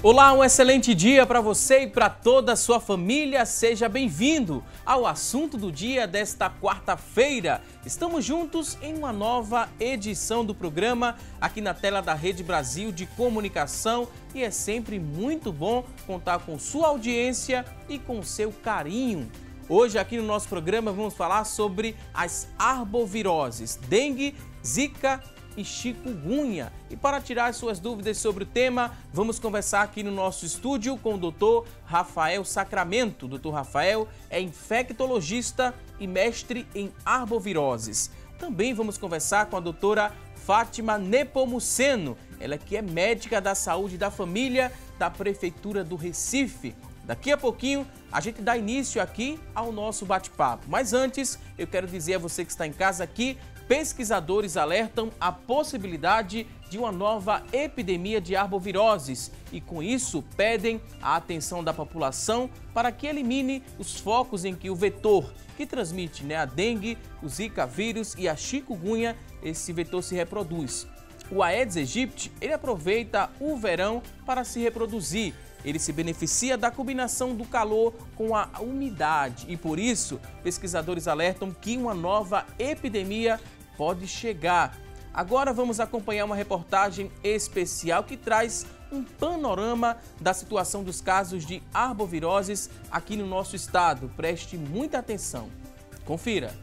Olá, um excelente dia para você e para toda a sua família. Seja bem-vindo ao assunto do dia desta quarta-feira. Estamos juntos em uma nova edição do programa aqui na tela da Rede Brasil de Comunicação e é sempre muito bom contar com sua audiência e com seu carinho. Hoje aqui no nosso programa vamos falar sobre as arboviroses, dengue, zika e chikungunya. E para tirar suas dúvidas sobre o tema, vamos conversar aqui no nosso estúdio com o Dr. Rafael Sacramento. Dr. Rafael é infectologista e mestre em arboviroses. Também vamos conversar com a doutora Fátima Nepomuceno, ela que é médica da saúde da família da Prefeitura do Recife. Daqui a pouquinho a gente dá início aqui ao nosso bate-papo. Mas antes, eu quero dizer a você que está em casa aqui, pesquisadores alertam a possibilidade de uma nova epidemia de arboviroses e, com isso, pedem a atenção da população para que elimine os focos em que o vetor que transmite a dengue, o zika vírus e a chikungunya, esse vetor se reproduz. O Aedes aegypti, ele aproveita o verão para se reproduzir. Ele se beneficia da combinação do calor com a umidade e, por isso, pesquisadores alertam que uma nova epidemia pode chegar. Agora vamos acompanhar uma reportagem especial que traz um panorama da situação dos casos de arboviroses aqui no nosso estado. Preste muita atenção. Confira.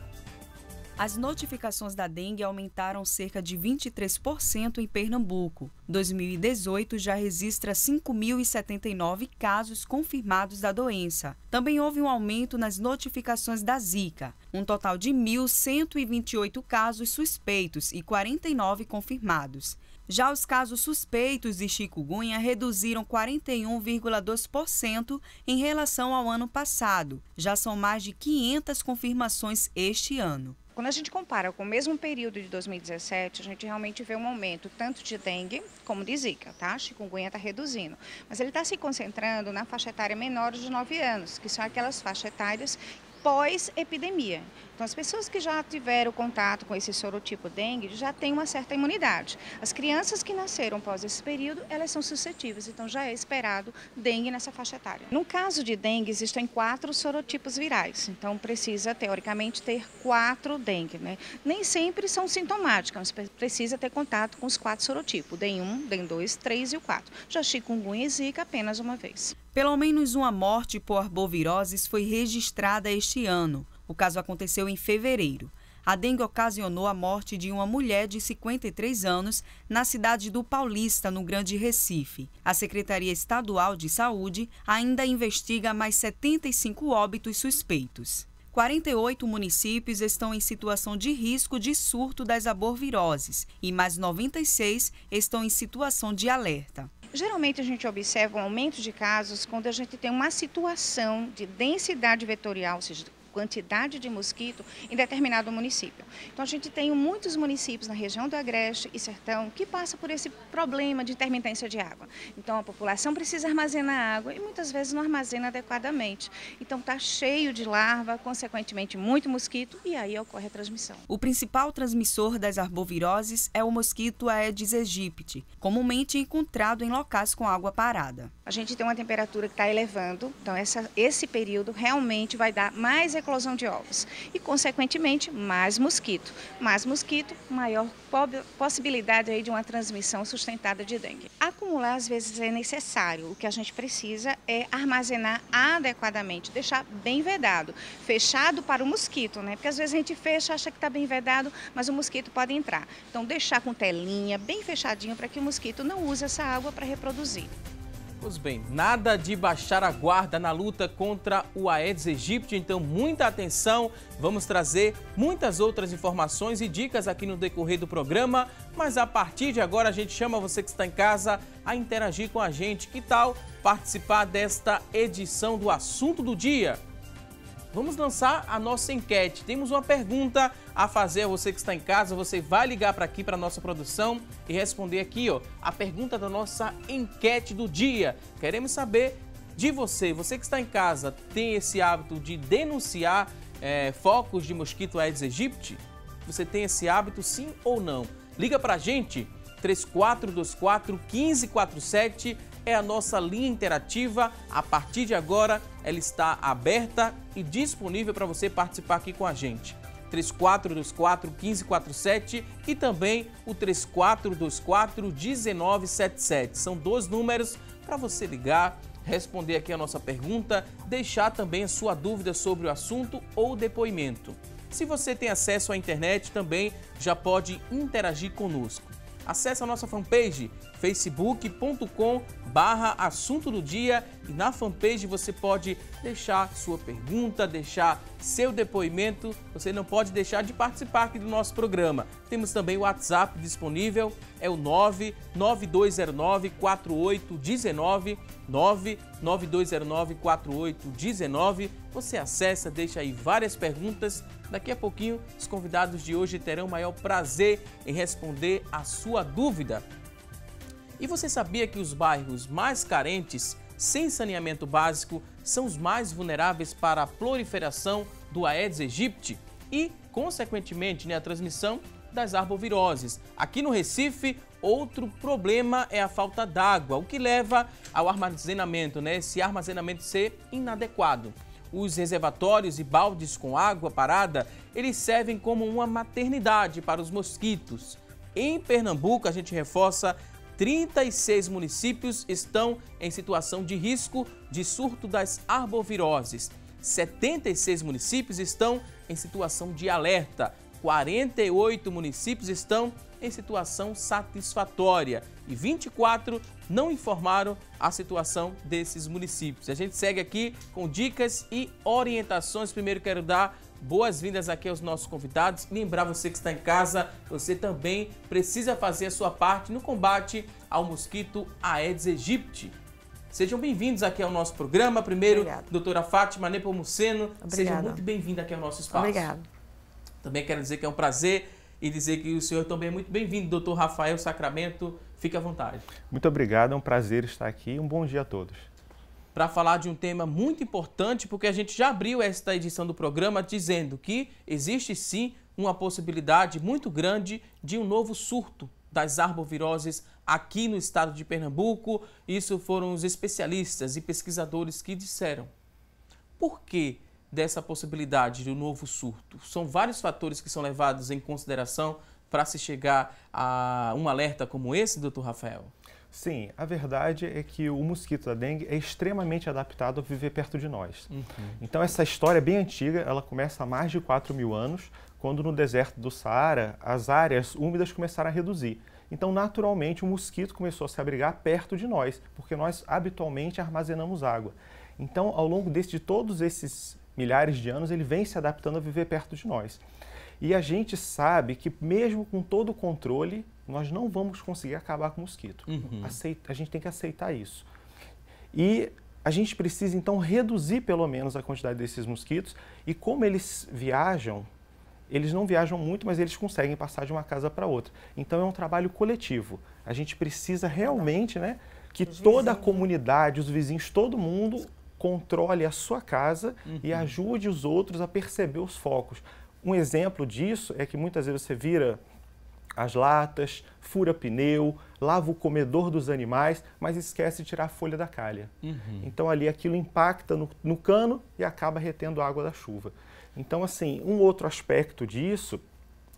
As notificações da dengue aumentaram cerca de 23% em Pernambuco. 2018 já registra 5.079 casos confirmados da doença. Também houve um aumento nas notificações da zika, um total de 1.128 casos suspeitos e 49 confirmados. Já os casos suspeitos de chikungunya reduziram 41,2% em relação ao ano passado. Já são mais de 500 confirmações este ano. Quando a gente compara com o mesmo período de 2017, a gente realmente vê um aumento tanto de dengue como de zika, tá? Chikungunya está reduzindo, mas ele está se concentrando na faixa etária menor de 9 anos, que são aquelas faixas etárias pós-epidemia. Então, as pessoas que já tiveram contato com esse sorotipo dengue já têm uma certa imunidade. As crianças que nasceram após esse período, elas são suscetíveis, então já é esperado dengue nessa faixa etária. No caso de dengue, existem 4 sorotipos virais, então precisa, teoricamente, ter 4 dengue, né? Nem sempre são sintomáticas, mas precisa ter contato com os 4 sorotipos, DEN1, DEN2, 3 e o 4. Já chikungunya e zika apenas uma vez. Pelo menos uma morte por arboviroses foi registrada este ano. O caso aconteceu em fevereiro. A dengue ocasionou a morte de uma mulher de 53 anos na cidade do Paulista, no Grande Recife. A Secretaria Estadual de Saúde ainda investiga mais 75 óbitos suspeitos. 48 municípios estão em situação de risco de surto das arboviroses e mais 96 estão em situação de alerta. Geralmente a gente observa um aumento de casos quando a gente tem uma situação de densidade vetorial, ou seja, quantidade de mosquito em determinado município. Então a gente tem muitos municípios na região do Agreste e Sertão que passam por esse problema de intermitência de água. Então a população precisa armazenar água e muitas vezes não armazena adequadamente. Então está cheio de larva, consequentemente muito mosquito e aí ocorre a transmissão. O principal transmissor das arboviroses é o mosquito Aedes aegypti, comumente encontrado em locais com água parada. A gente tem uma temperatura que está elevando, então esse período realmente vai dar mais eclosão de ovos e, consequentemente, mais mosquito. Mais mosquito, maior possibilidade aí de uma transmissão sustentada de dengue. Acumular, às vezes, é necessário. O que a gente precisa é armazenar adequadamente, deixar bem vedado, fechado para o mosquito, né? Porque às vezes a gente fecha, acha que está bem vedado, mas o mosquito pode entrar. Então, deixar com telinha, bem fechadinho, para que o mosquito não use essa água para reproduzir. Pois bem, nada de baixar a guarda na luta contra o Aedes aegypti, então muita atenção, vamos trazer muitas outras informações e dicas aqui no decorrer do programa, mas a partir de agora a gente chama você que está em casa a interagir com a gente. Que tal participar desta edição do Assunto do Dia? Vamos lançar a nossa enquete. Temos uma pergunta a fazer a você que está em casa. Você vai ligar para aqui, para a nossa produção e responder aqui, a pergunta da nossa enquete do dia. Queremos saber de você. Você que está em casa, tem esse hábito de denunciar focos de mosquito Aedes aegypti? Você tem esse hábito, sim ou não? Liga para a gente, 3424-1547. é a nossa linha interativa. A partir de agora, ela está aberta e disponível para você participar aqui com a gente. 3424-1547 e também o 3424-1977. São 2 números para você ligar, responder aqui a nossa pergunta, deixar também a sua dúvida sobre o assunto ou depoimento. Se você tem acesso à internet, também já pode interagir conosco. Acesse a nossa fanpage facebook.com/assunto do dia e na fanpage você pode deixar sua pergunta, deixar seu depoimento. Você não pode deixar de participar aqui do nosso programa. Temos também o WhatsApp disponível, é o 99209-4819, 99209-4819. Você acessa, deixa aí várias perguntas. Daqui a pouquinho, os convidados de hoje terão o maior prazer em responder a sua dúvida. E você sabia que os bairros mais carentes, sem saneamento básico, são os mais vulneráveis para a proliferação do Aedes aegypti e, consequentemente, a transmissão das arboviroses? Aqui no Recife, outro problema é a falta d'água, o que leva ao armazenamento, esse armazenamento ser inadequado. Os reservatórios e baldes com água parada, eles servem como uma maternidade para os mosquitos. Em Pernambuco, a gente reforça, 36 municípios estão em situação de risco de surto das arboviroses. 76 municípios estão em situação de alerta. 48 municípios estão em situação satisfatória e 24 não informaram a situação desses municípios. A gente segue aqui com dicas e orientações. Primeiro quero dar boas-vindas aqui aos nossos convidados. Lembrar você que está em casa, você também precisa fazer a sua parte no combate ao mosquito Aedes aegypti. Sejam bem-vindos aqui ao nosso programa. Primeiro, doutora Fátima Nepomuceno, seja muito bem-vinda aqui ao nosso espaço. Obrigada. Também quero dizer que é um prazer e dizer que o senhor também é muito bem-vindo, doutor Rafael Sacramento. Fique à vontade. Muito obrigado, é um prazer estar aqui. Um bom dia a todos. Para falar de um tema muito importante, porque a gente já abriu esta edição do programa dizendo que existe sim uma possibilidade muito grande de um novo surto das arboviroses aqui no estado de Pernambuco. Isso foram os especialistas e pesquisadores que disseram. Por que dessa possibilidade de um novo surto? São vários fatores que são levados em consideração para se chegar a um alerta como esse, doutor Rafael? Sim, a verdade é que o mosquito da dengue é extremamente adaptado a viver perto de nós. Então essa história é bem antiga, ela começa há mais de 4.000 anos, quando no deserto do Saara as áreas úmidas começaram a reduzir. Então naturalmente o mosquito começou a se abrigar perto de nós, porque nós habitualmente armazenamos água. Então ao longo de todos esses milhares de anos ele vem se adaptando a viver perto de nós. E a gente sabe que mesmo com todo o controle, nós não vamos conseguir acabar com o mosquito. A gente tem que aceitar isso. E a gente precisa, então, reduzir pelo menos a quantidade desses mosquitos. E como eles viajam, eles não viajam muito, mas eles conseguem passar de uma casa para outra. Então, é um trabalho coletivo. A gente precisa realmente, que toda a comunidade, os vizinhos, todo mundo controle a sua casa e ajude os outros a perceber os focos. Um exemplo disso é que muitas vezes você vira as latas, fura pneu, lava o comedor dos animais, mas esquece de tirar a folha da calha. Então ali aquilo impacta no cano e acaba retendo a água da chuva. Então assim, um outro aspecto disso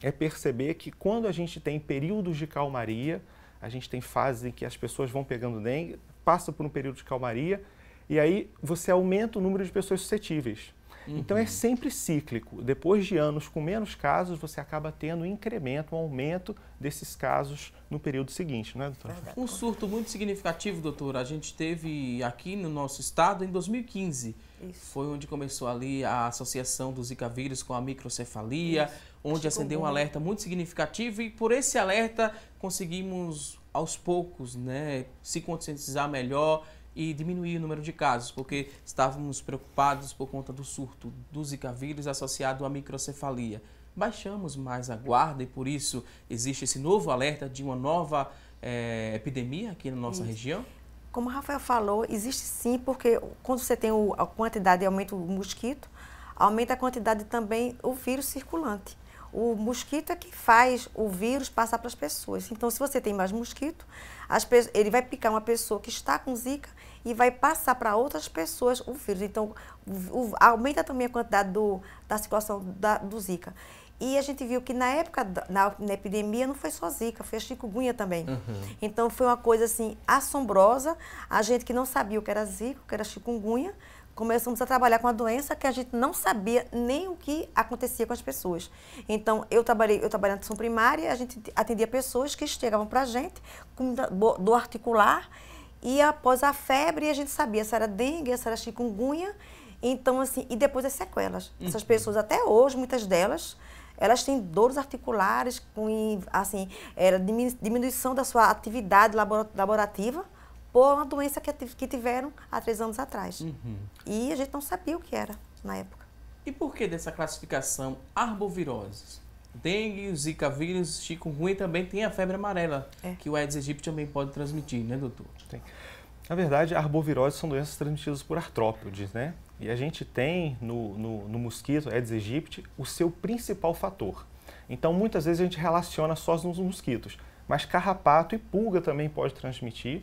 é perceber que quando a gente tem períodos de calmaria, a gente tem fases em que as pessoas vão pegando dengue, passa por um período de calmaria e aí você aumenta o número de pessoas suscetíveis. Então é sempre cíclico. Depois de anos com menos casos, você acaba tendo um incremento, um aumento desses casos no período seguinte, não é, doutora? Um surto muito significativo, doutora, a gente teve aqui no nosso estado em 2015. Foi onde começou ali a associação do Zika vírus com a microcefalia, onde acendeu um alerta muito significativo e por esse alerta conseguimos aos poucos, se conscientizar melhor e diminuir o número de casos, porque estávamos preocupados por conta do surto do Zika vírus associado à microcefalia. Baixamos mais a guarda e por isso existe esse novo alerta de uma nova epidemia aqui na nossa região? Como o Rafael falou, existe sim, porque quando você tem a quantidade e aumenta o mosquito, aumenta a quantidade também o vírus circulante. O mosquito é que faz o vírus passar para as pessoas. Então, se você tem mais mosquito, ele vai picar uma pessoa que está com Zika e vai passar para outras pessoas o vírus. Então, aumenta também a quantidade da circulação do Zika. E a gente viu que na época, na epidemia, não foi só Zika, foi a chikungunya também. Então, foi uma coisa assim, assombrosa. A gente que não sabia o que era Zika, o que era chikungunya, começamos a trabalhar com a doença que a gente não sabia nem o que acontecia com as pessoas. Então, eu trabalhei na atenção primária, a gente atendia pessoas que chegavam para a gente com dor articular e após a febre a gente sabia se era dengue, se era chikungunya, então assim, e depois as sequelas. Essas pessoas até hoje, muitas delas, elas têm dores articulares, com assim, diminuição da sua atividade laborativa, por uma doença que tiveram há 3 anos atrás. E a gente não sabia o que era na época. E por que dessa classificação arboviroses? Dengue, o Zika vírus, chikungunya também tem a febre amarela, que o Aedes aegypti também pode transmitir, né, doutor? Tem. Na verdade, arboviroses são doenças transmitidas por artrópodes, né? E a gente tem no mosquito, Aedes aegypti, o seu principal fator. Então, muitas vezes a gente relaciona só nos mosquitos. Mas carrapato e pulga também pode transmitir.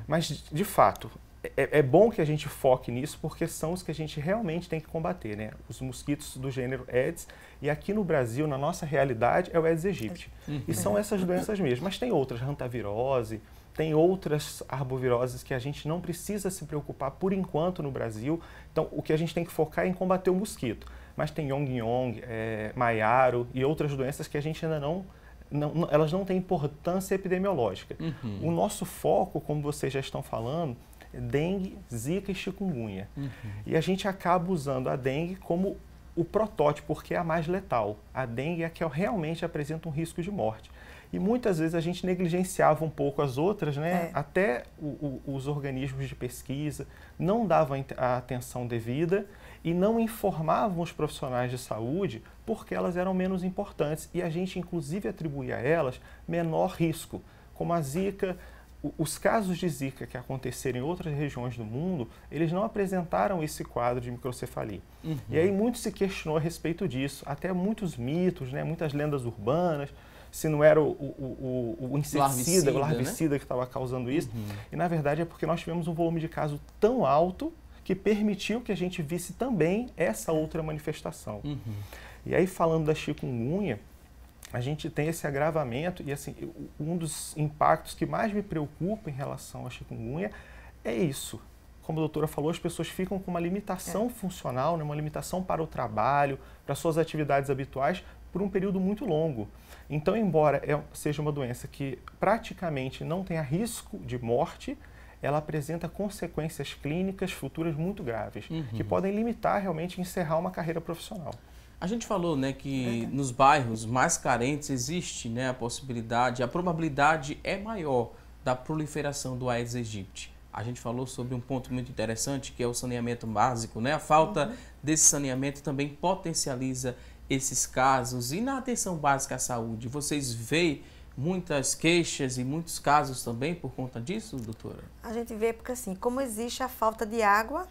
Mas, de fato, é bom que a gente foque nisso porque são os que a gente realmente tem que combater, né? Os mosquitos do gênero Aedes. E aqui no Brasil, na nossa realidade, é o Aedes aegypti. E são essas doenças mesmo. Mas tem outras, hantavirose, tem outras arboviroses que a gente não precisa se preocupar por enquanto no Brasil. Então, o que a gente tem que focar é em combater o mosquito. Mas tem yongyong, maiaro e outras doenças que a gente ainda elas não têm importância epidemiológica. O nosso foco, como vocês já estão falando, é dengue, zika e chikungunya. E a gente acaba usando a dengue como o protótipo, porque é a mais letal. A dengue é a que realmente apresenta um risco de morte. E muitas vezes a gente negligenciava um pouco as outras, né? Até os organismos de pesquisa não davam a atenção devida e não informavam os profissionais de saúde porque elas eram menos importantes e a gente inclusive atribuía a elas menor risco, como a Zika. Os casos de Zika que aconteceram em outras regiões do mundo, eles não apresentaram esse quadro de microcefalia. E aí muito se questionou a respeito disso, até muitos mitos, né? Muitas lendas urbanas, se não era o inseticida, o larvicida, né, que estava causando isso. E na verdade é porque nós tivemos um volume de casos tão alto que permitiu que a gente visse também essa outra manifestação. E aí, falando da chikungunya, a gente tem esse agravamento e assim, um dos impactos que mais me preocupa em relação à chikungunya é isso. Como a doutora falou, as pessoas ficam com uma limitação funcional, né, uma limitação para o trabalho, para suas atividades habituais, por um período muito longo. Então, embora seja uma doença que praticamente não tenha risco de morte, ela apresenta consequências clínicas futuras muito graves, que podem limitar realmente encerrar uma carreira profissional. A gente falou, né, que nos bairros mais carentes existe, né, a possibilidade, a probabilidade é maior da proliferação do Aedes aegypti. A gente falou sobre um ponto muito interessante, que é o saneamento básico, né? A falta desse saneamento também potencializa esses casos. E na atenção básica à saúde, vocês veem muitas queixas e muitos casos também por conta disso, doutora? A gente vê porque assim, como existe a falta de água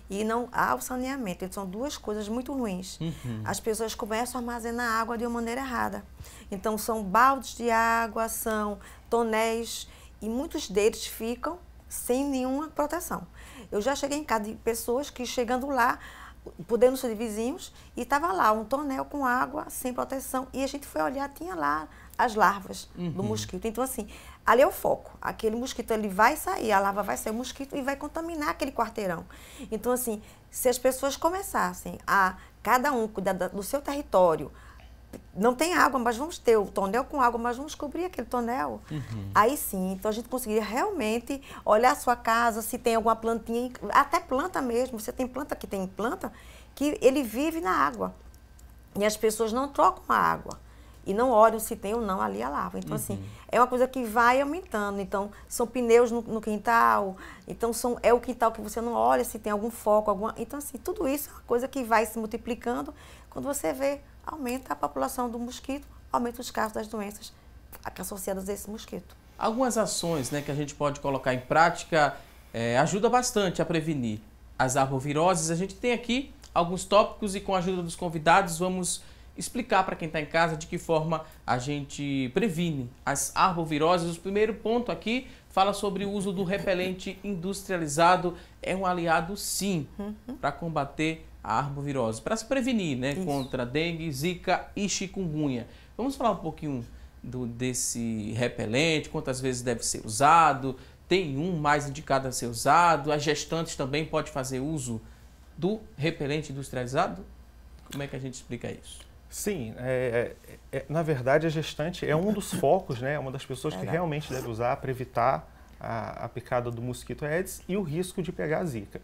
e não há o saneamento, então, são duas coisas muito ruins. As pessoas começam a armazenar água de uma maneira errada. Então são baldes de água, são tonéis e muitos deles ficam sem nenhuma proteção. Eu já cheguei em casa de pessoas que chegando lá, podendo ser de vizinhos, e estava lá um tonel com água sem proteção e a gente foi olhar, tinha lá as larvas do mosquito. Então, assim, ali é o foco. Aquele mosquito, ele vai sair, a larva vai sair, o mosquito, e vai contaminar aquele quarteirão. Então, assim, se as pessoas começassem a, cada um cuidar do seu território, não tem água, mas vamos ter o tonel com água, mas vamos cobrir aquele tonel. Aí sim, então a gente conseguiria realmente olhar a sua casa, se tem alguma plantinha, até planta mesmo, você tem planta que tem planta, que ele vive na água. E as pessoas não trocam a água. E não olham se tem ou não ali a larva. Então, assim, é uma coisa que vai aumentando. Então, são pneus no quintal. Então, é o quintal que você não olha se tem algum foco, alguma... Então, assim, tudo isso é uma coisa que vai se multiplicando. Quando você vê, aumenta a população do mosquito, aumenta os casos das doenças associadas a esse mosquito. Algumas ações, né, que a gente pode colocar em prática ajuda bastante a prevenir as arboviroses. A gente tem aqui alguns tópicos e com a ajuda dos convidados vamos explicar para quem está em casa de que forma a gente previne as arboviroses. O primeiro ponto aqui fala sobre o uso do repelente industrializado. É um aliado, sim, para combater a arbovirose, para se prevenir, né, contra dengue, zika e chikungunya. Vamos falar um pouquinho desse repelente, quantas vezes deve ser usado, tem um mais indicado a ser usado, as gestantes também podem fazer uso do repelente industrializado? Como é que a gente explica isso? Sim, na verdade a gestante é um dos focos, né, uma das pessoas que realmente deve usar para evitar a picada do mosquito Aedes e o risco de pegar a zika.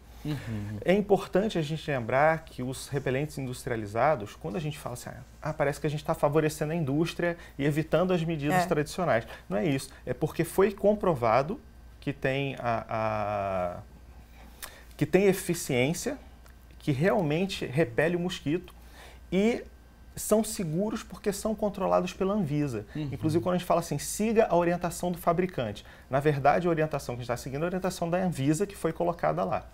É importante a gente lembrar que os repelentes industrializados, quando a gente fala assim, parece que a gente está favorecendo a indústria e evitando as medidas tradicionais. Não é isso, é porque foi comprovado que tem, que tem eficiência, que realmente repele o mosquito e são seguros porque são controlados pela Anvisa. Inclusive, quando a gente fala assim, siga a orientação do fabricante. Na verdade, a orientação que a gente está seguindo é a orientação da Anvisa, que foi colocada lá.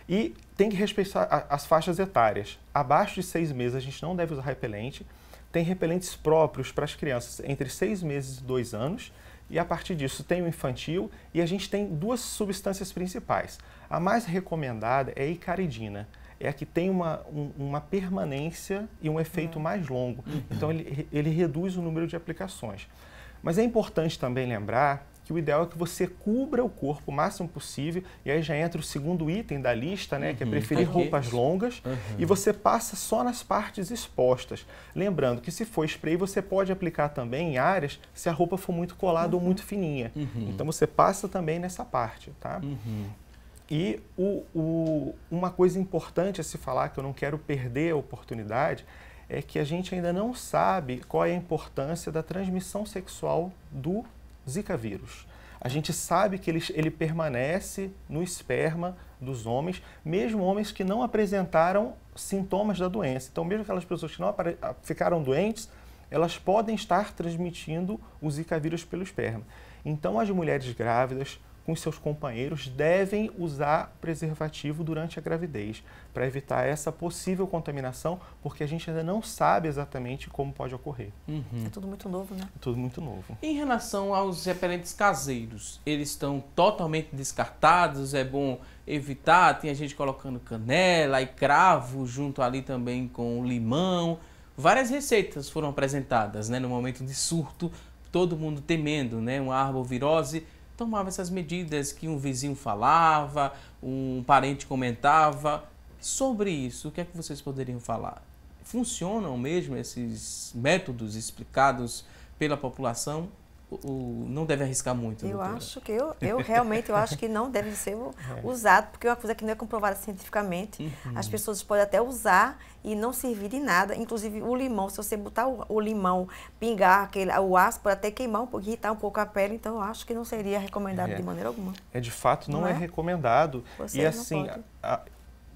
E tem que respeitar as faixas etárias. Abaixo de 6 meses, a gente não deve usar repelente. Tem repelentes próprios para as crianças entre 6 meses e 2 anos. E a partir disso, tem o infantil. E a gente tem 2 substâncias principais. A mais recomendada é a icaridina. É a que tem uma permanência e um efeito mais longo. Então, ele reduz o número de aplicações. Mas é importante também lembrar que o ideal é que você cubra o corpo o máximo possível, e aí já entra o segundo item da lista, né, que é preferir roupas longas, e você passa só nas partes expostas. Lembrando que se for spray, você pode aplicar também em áreas se a roupa for muito colada ou muito fininha. Então, você passa também nessa parte, tá? E uma coisa importante a se falar, que eu não quero perder a oportunidade, é que a gente ainda não sabe qual é a importância da transmissão sexual do Zika vírus. A gente sabe que ele permanece no esperma dos homens, mesmo homens que não apresentaram sintomas da doença. Então, mesmo aquelas pessoas que não ficaram doentes, elas podem estar transmitindo o Zika vírus pelo esperma. Então, as mulheres grávidas, com seus companheiros, devem usar preservativo durante a gravidez, para evitar essa possível contaminação, porque a gente ainda não sabe exatamente como pode ocorrer. É tudo muito novo, né? É tudo muito novo. Em relação aos repelentes caseiros, eles estão totalmente descartados? É bom evitar? Tem a gente colocando canela e cravo junto ali também com limão. Várias receitas foram apresentadas, né, no momento de surto, todo mundo temendo, né, uma arbovirose. Tomava essas medidas que um vizinho falava, um parente comentava. Sobre isso, o que é que vocês poderiam falar? Funcionam mesmo esses métodos explicados pela população? Ou não deve arriscar muito? Eu doutora? acho que realmente acho que não deve ser usado, porque é uma coisa que não é comprovada cientificamente. As pessoas podem até usar e não servir de nada. Inclusive o limão, se você botar o limão, pingar o ácido, pode até queimar um pouco, irritar um pouco a pele. Então eu acho que não seria recomendado de maneira alguma. De fato, não é recomendado. Você e assim,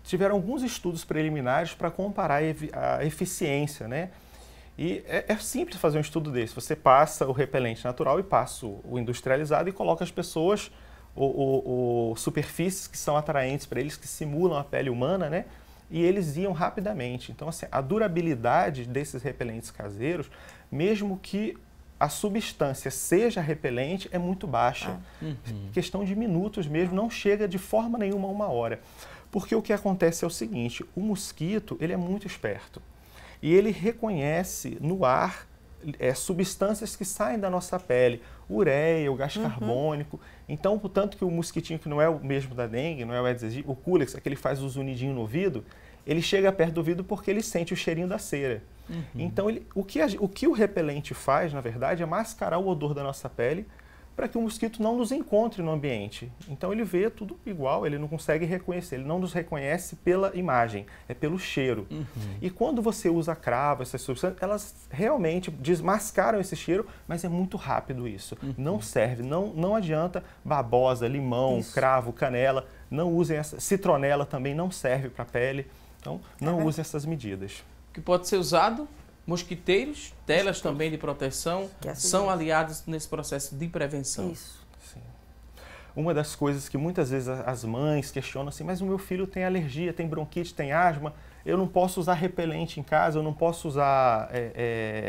tiveram alguns estudos preliminares para comparar a eficiência, né? E é simples fazer um estudo desse. Você passa o repelente natural e passa o industrializado e coloca as pessoas, superfícies que são atraentes para eles, que simulam a pele humana, né? E eles iam rapidamente. Então, assim, a durabilidade desses repelentes caseiros, mesmo que a substância seja repelente, é muito baixa. Questão de minutos mesmo, não chega de forma nenhuma a 1 hora. Porque o que acontece é o seguinte, o mosquito, ele é muito esperto. E ele reconhece no ar substâncias que saem da nossa pele, ureia, o gás carbônico. Então, portanto, que o mosquitinho que não é o mesmo da dengue, não é o Aedes aegypti, o Culex, aquele faz o zunidinho no ouvido, ele chega perto do ouvido porque ele sente o cheirinho da cera. Então, o que o repelente faz, na verdade, é mascarar o odor da nossa pele para que o mosquito não nos encontre no ambiente. Então ele vê tudo igual, ele não consegue reconhecer, ele não nos reconhece pela imagem, é pelo cheiro. E quando você usa cravo, essas substâncias, elas realmente desmascaram esse cheiro, mas é muito rápido isso. Não serve, não adianta babosa, limão, cravo, canela, não usem essa, citronela também não serve para a pele, então não usem essas medidas. O que pode ser usado? Mosquiteiros, telas também de proteção, são aliados nesse processo de prevenção. Isso. Sim. Uma das coisas que muitas vezes as mães questionam assim, mas o meu filho tem alergia, tem bronquite, tem asma, eu não posso usar repelente em casa, eu não posso usar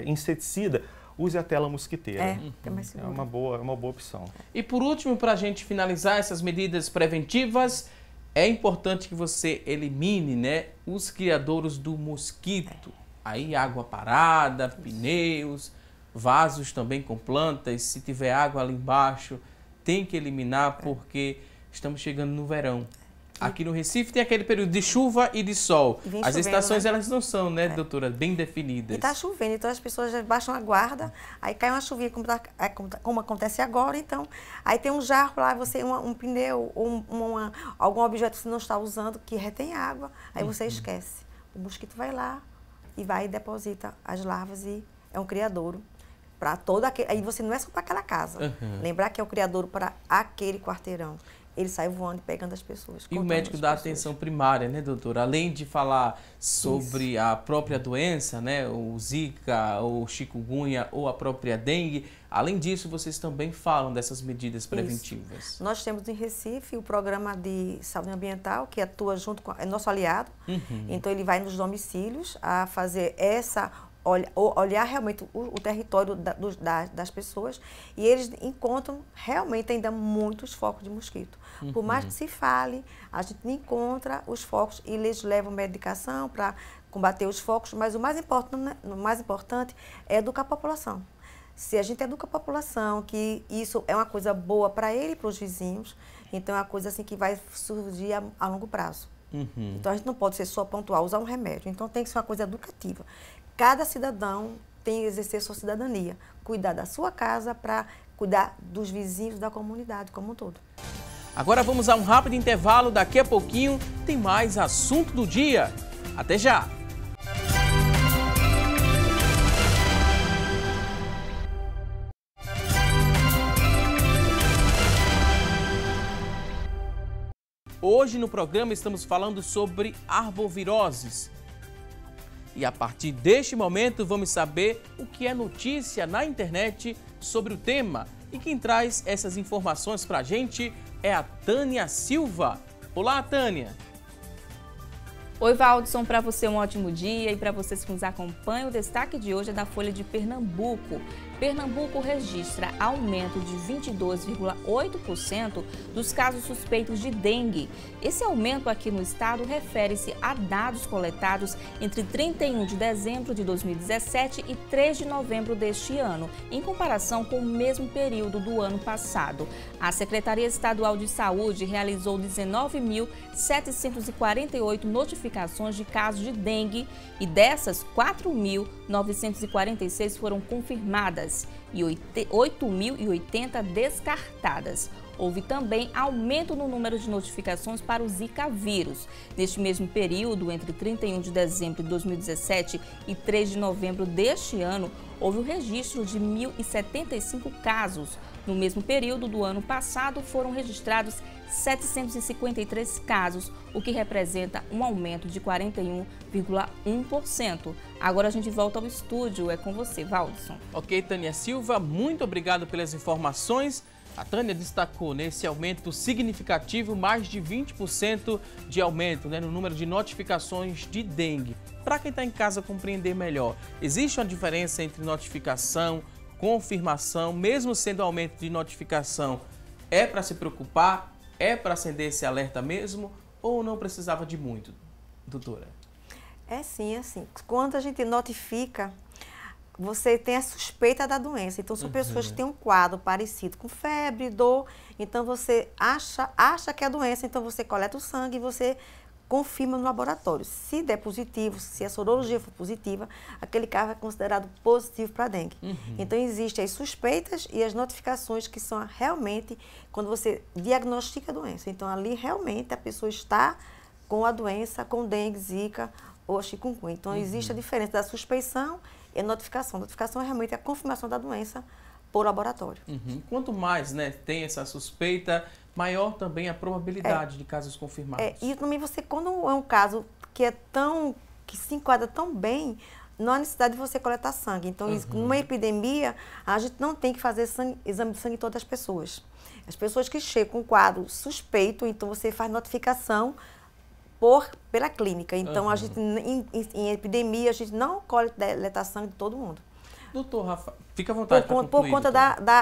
inseticida, use a tela mosquiteira. É mais seguro. É uma boa opção. E por último, para a gente finalizar essas medidas preventivas, é importante que você elimine, né, os criadouros do mosquito. Aí água parada, pneus, vasos também com plantas. Se tiver água ali embaixo, tem que eliminar porque estamos chegando no verão. Aqui no Recife tem aquele período de chuva e de sol. As estações, né? Elas não são, né, doutora, bem definidas. E tá chovendo, então as pessoas já baixam a guarda, aí cai uma chuvinha, como acontece agora, então, aí tem um jarro lá, um pneu, algum objeto que você não está usando, que retém água, aí você esquece. O mosquito vai lá e vai e deposita as larvas e é um criadouro. Para todo aquele, aí você não é só para aquela casa. Lembrar que é o criadouro para aquele quarteirão. Ele sai voando e pegando as pessoas. E o médico dá atenção primária, né, doutora? Além de falar sobre a própria doença, né, o Zika, o chikungunya ou a própria dengue, além disso, vocês também falam dessas medidas preventivas. Isso. Nós temos em Recife o programa de saúde ambiental, que atua junto com é nosso aliado. Então, ele vai nos domicílios a fazer olhar realmente o território das pessoas e eles encontram realmente ainda muitos focos de mosquito. Por mais que se fale, a gente não encontra os focos e eles levam medicação para combater os focos, mas o mais importante é educar a população. Se a gente educa a população que isso é uma coisa boa para ele e para os vizinhos, então é uma coisa assim que vai surgir a longo prazo. Então a gente não pode ser só pontual, usar um remédio, então tem que ser uma coisa educativa. Cada cidadão tem que exercer sua cidadania, cuidar da sua casa para cuidar dos vizinhos da comunidade como um todo. Agora vamos a um rápido intervalo, daqui a pouquinho tem mais assunto do dia. Até já! Hoje no programa estamos falando sobre arboviroses. E a partir deste momento vamos saber o que é notícia na internet sobre o tema. E quem traz essas informações para a gente é a Tânia Silva. Olá, Tânia! Oi, Valdson, para você um ótimo dia e para vocês que nos acompanham, o destaque de hoje é da Folha de Pernambuco. Pernambuco registra aumento de 22,8% dos casos suspeitos de dengue. Esse aumento aqui no estado refere-se a dados coletados entre 31 de dezembro de 2017 e 3 de novembro deste ano, em comparação com o mesmo período do ano passado. A Secretaria Estadual de Saúde realizou 19.748 notificações de casos de dengue e dessas, 4.946 foram confirmadas e 8.080 descartadas. Houve também aumento no número de notificações para o Zika vírus. Neste mesmo período, entre 31 de dezembro de 2017 e 3 de novembro deste ano, houve o registro de 1.075 casos. No mesmo período do ano passado, foram registrados 753 casos, o que representa um aumento de 41,1%. Agora a gente volta ao estúdio, é com você, Valdson. Ok, Tânia Silva, muito obrigado pelas informações. A Tânia destacou nesse aumento significativo, mais de 20% de aumento, né, no número de notificações de dengue. Para quem está em casa compreender melhor, existe uma diferença entre notificação, confirmação, mesmo sendo aumento de notificação, é para se preocupar? É para acender esse alerta mesmo ou não precisava de muito, doutora? É sim, assim. Quando a gente notifica, você tem a suspeita da doença. Então, são pessoas que têm um quadro parecido com febre, dor. Então, você acha que é a doença, então você coleta o sangue e você confirma no laboratório. Se der positivo, se a sorologia for positiva, aquele carro é considerado positivo para dengue. Então, existem as suspeitas e as notificações que são realmente quando você diagnostica a doença. Então, ali realmente a pessoa está com a doença, com dengue, zika ou chikungunya. Então, existe a diferença da suspeição e a notificação. A notificação é realmente a confirmação da doença por laboratório. Quanto mais, né, tem essa suspeita, maior também a probabilidade de casos confirmados. E também você, quando é um caso que se enquadra tão bem, não há necessidade de você coletar sangue. Então, numa epidemia, a gente não tem que fazer exame de sangue em todas as pessoas. As pessoas que chegam com um quadro suspeito, então você faz notificação pela clínica. Então, a gente, em epidemia, a gente não coleta sangue de todo mundo. Doutor Rafa, fica à vontade para concluir. Por conta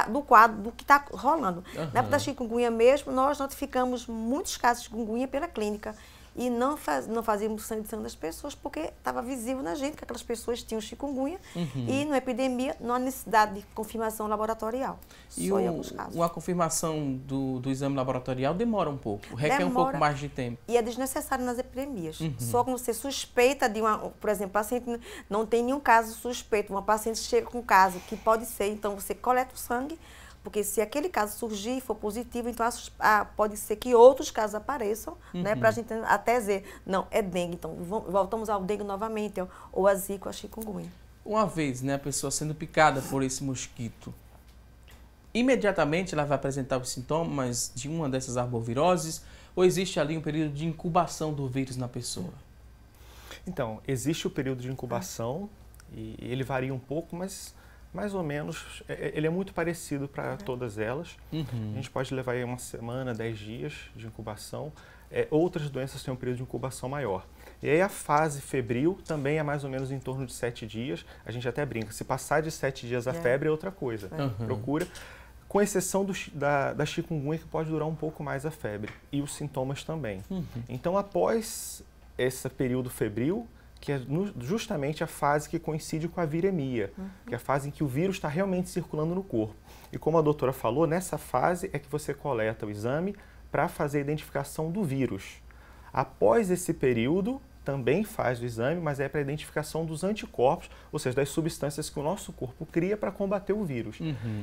do quadro, do que está rolando. Na época da chikungunya mesmo, nós notificamos muitos casos de chikungunya pela clínica. E não fazíamos sangue das pessoas, porque estava visível na gente que aquelas pessoas tinham chikungunya e, na epidemia, não há necessidade de confirmação laboratorial. E só em alguns casos. a confirmação do exame laboratorial demora um pouco, requer um pouco mais de tempo. E é desnecessário nas epidemias. Só quando você suspeita de por exemplo, paciente não tem nenhum caso suspeito, uma paciente chega com um caso que pode ser, então você coleta o sangue, porque se aquele caso surgir e for positivo, então pode ser que outros casos apareçam, né, para a gente até dizer, não, é dengue, então voltamos ao dengue novamente, ou a zika, ou a chikungunya. Uma vez, né, a pessoa sendo picada por esse mosquito, imediatamente ela vai apresentar os sintomas de uma dessas arboviroses, ou existe ali um período de incubação do vírus na pessoa? Então, existe o período de incubação, e ele varia um pouco, mas mais ou menos, ele é muito parecido para todas elas. A gente pode levar aí uma semana, 10 dias de incubação. Outras doenças têm um período de incubação maior. E aí a fase febril também é mais ou menos em torno de 7 dias. A gente até brinca, se passar de 7 dias a febre é outra coisa. Procura, com exceção da chikungunya, que pode durar um pouco mais a febre. E os sintomas também. Então, após esse período febril, que é justamente a fase que coincide com a viremia, que é a fase em que o vírus está realmente circulando no corpo. E como a doutora falou, nessa fase é que você coleta o exame para fazer a identificação do vírus. Após esse período, também faz o exame, mas é para a identificação dos anticorpos, ou seja, das substâncias que o nosso corpo cria para combater o vírus.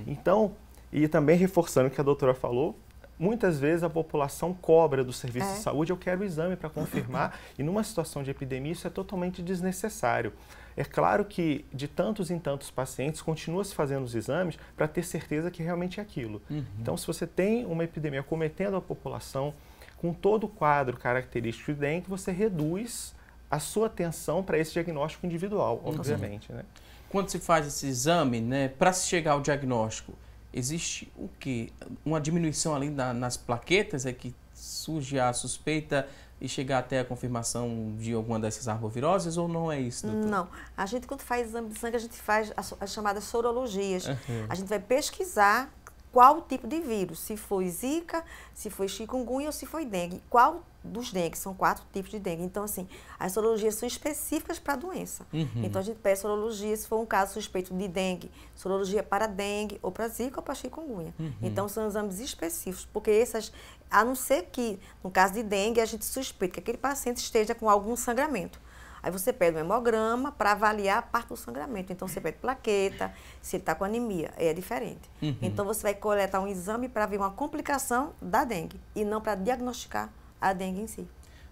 Então, e também reforçando o que a doutora falou, muitas vezes a população cobra do serviço de saúde, eu quero o exame para confirmar, e numa situação de epidemia isso é totalmente desnecessário. É claro que de tantos em tantos pacientes continua-se fazendo os exames para ter certeza que realmente é aquilo. Então, se você tem uma epidemia cometendo a população com todo o quadro característico de dengue, você reduz a sua atenção para esse diagnóstico individual, obviamente. Né? Quando se faz esse exame, né, para se chegar ao diagnóstico, existe o quê? Uma diminuição ali nas plaquetas, é que surge a suspeita e chegar até a confirmação de alguma dessas arboviroses, ou não é isso, doutor? Não. A gente, quando faz exame de sangue, a gente faz as chamadas sorologias. A gente vai pesquisar qual tipo de vírus, se foi zika, se foi chikungunya ou se foi dengue. Qual dos dengue, são 4 tipos de dengue. Então, assim, as sorologias são específicas para a doença. Então, a gente pede sorologia se for um caso suspeito de dengue, sorologia para dengue, ou para zika ou para chikungunya. Então, são exames específicos, porque essas, a não ser que, no caso de dengue, a gente suspeita que aquele paciente esteja com algum sangramento. Aí você pede um hemograma para avaliar a parte do sangramento. Então, você pede plaqueta, se ele está com anemia, é diferente. Então, você vai coletar um exame para ver uma complicação da dengue e não para diagnosticar a dengue em si.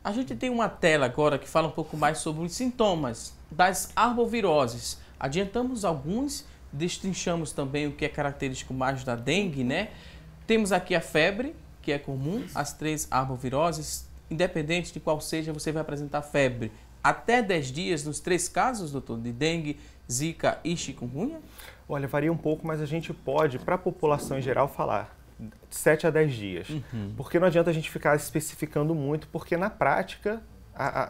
A gente tem uma tela agora que fala um pouco mais sobre os sintomas das arboviroses. Adiantamos alguns, destrinchamos também o que é característico mais da dengue, né? Temos aqui a febre, que é comum, as 3 arboviroses. Independente de qual seja, você vai apresentar febre. Até 10 dias nos 3 casos, doutor, de dengue, zika e chikungunya? Olha, varia um pouco, mas a gente pode, para a população em geral, falar 7 a 10 dias. Porque não adianta a gente ficar especificando muito, porque na prática,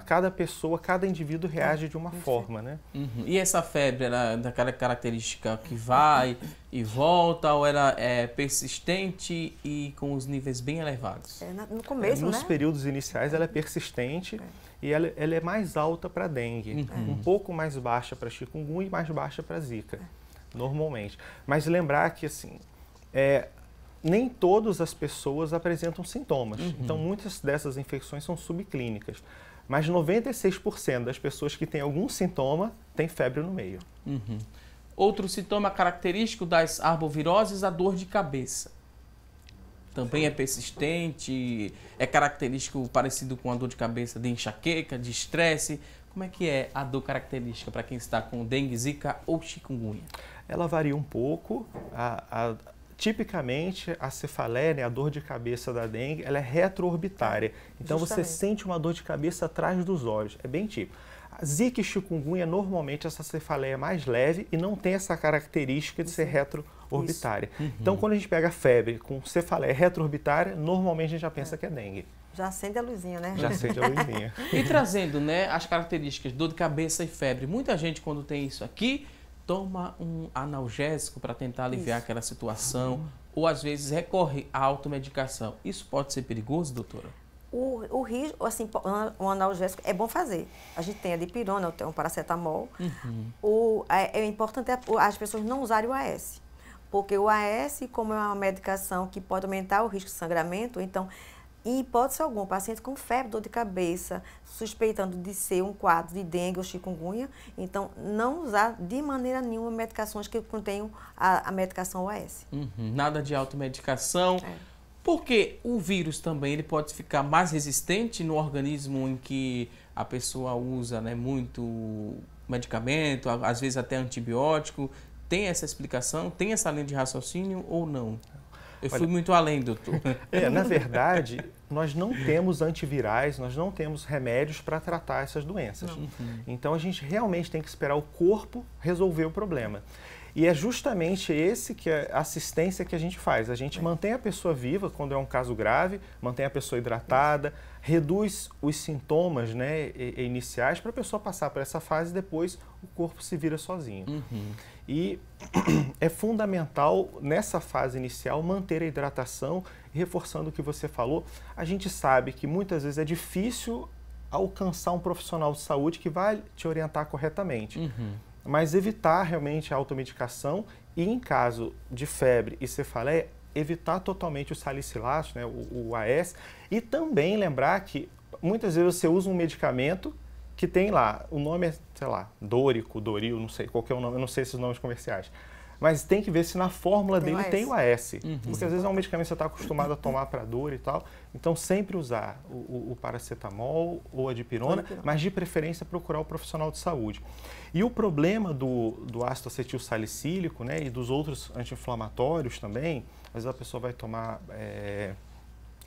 cada pessoa, cada indivíduo reage de uma forma, né? E essa febre, ela é daquela característica que vai e volta, ou ela é persistente e com os níveis bem elevados? No começo, nos períodos iniciais, ela é persistente e ela é mais alta para dengue, um pouco mais baixa para chikungunya e mais baixa para zika, normalmente. Mas lembrar que, assim, nem todas as pessoas apresentam sintomas. Então, muitas dessas infecções são subclínicas. Mas 96% das pessoas que têm algum sintoma têm febre no meio. Outro sintoma característico das arboviroses, a dor de cabeça. Também é persistente, é característico parecido com a dor de cabeça de enxaqueca, de estresse. Como é que é a dor característica para quem está com dengue, zika ou chikungunya? Ela varia um pouco. Tipicamente, a cefaleia, né, a dor de cabeça da dengue, ela é retroorbitária. Então, você sente uma dor de cabeça atrás dos olhos. É bem típico. A zika e chikungunya, normalmente, essa cefaleia é mais leve e não tem essa característica de ser retroorbitária. Então, quando a gente pega febre com cefaleia retroorbitária, normalmente a gente já pensa que é dengue. Já acende a luzinha, né? Já acende a luzinha. E trazendo, né, as características, dor de cabeça e febre. Muita gente, quando tem isso aqui, toma um analgésico para tentar aliviar aquela situação, ou às vezes recorre à automedicação. Isso pode ser perigoso, doutora? O risco, assim, um analgésico é bom fazer. A gente tem a dipirona, tem um paracetamol. É importante as pessoas não usarem o AS. Porque o AS, como é uma medicação que pode aumentar o risco de sangramento, então, em hipótese alguma, o paciente com febre, dor de cabeça, suspeitando de ser um quadro de dengue ou chikungunya, então, não usar de maneira nenhuma medicações que contenham a medicação OAS. Nada de automedicação. Porque o vírus também ele pode ficar mais resistente no organismo em que a pessoa usa, né, muito medicamento, às vezes até antibiótico. Tem essa explicação? Tem essa linha de raciocínio ou não? Eu fui muito além, doutor. Na verdade, nós não temos antivirais, nós não temos remédios para tratar essas doenças. Então, a gente realmente tem que esperar o corpo resolver o problema. E é justamente esse que é a assistência que a gente faz. A gente mantém a pessoa viva quando é um caso grave, mantém a pessoa hidratada, reduz os sintomas, né, iniciais para a pessoa passar por essa fase e depois o corpo se vira sozinho. E é fundamental, nessa fase inicial, manter a hidratação, reforçando o que você falou. A gente sabe que muitas vezes é difícil alcançar um profissional de saúde que vai te orientar corretamente. Mas evitar realmente a automedicação e, em caso de febre e cefaleia, evitar totalmente o salicilato, né, o AS, e também lembrar que muitas vezes você usa um medicamento que tem lá, o nome é, sei lá, Dórico, Doril, não sei qual que é o nome, eu não sei esses nomes comerciais. Mas tem que ver se na fórmula dele tem o AS. Porque às vezes é um medicamento que você está acostumado a tomar para dor e tal. Então sempre usar o paracetamol ou a dipirona, mas de preferência procurar o profissional de saúde. E o problema do ácido acetil salicílico, né, e dos outros anti-inflamatórios também, às vezes a pessoa vai tomar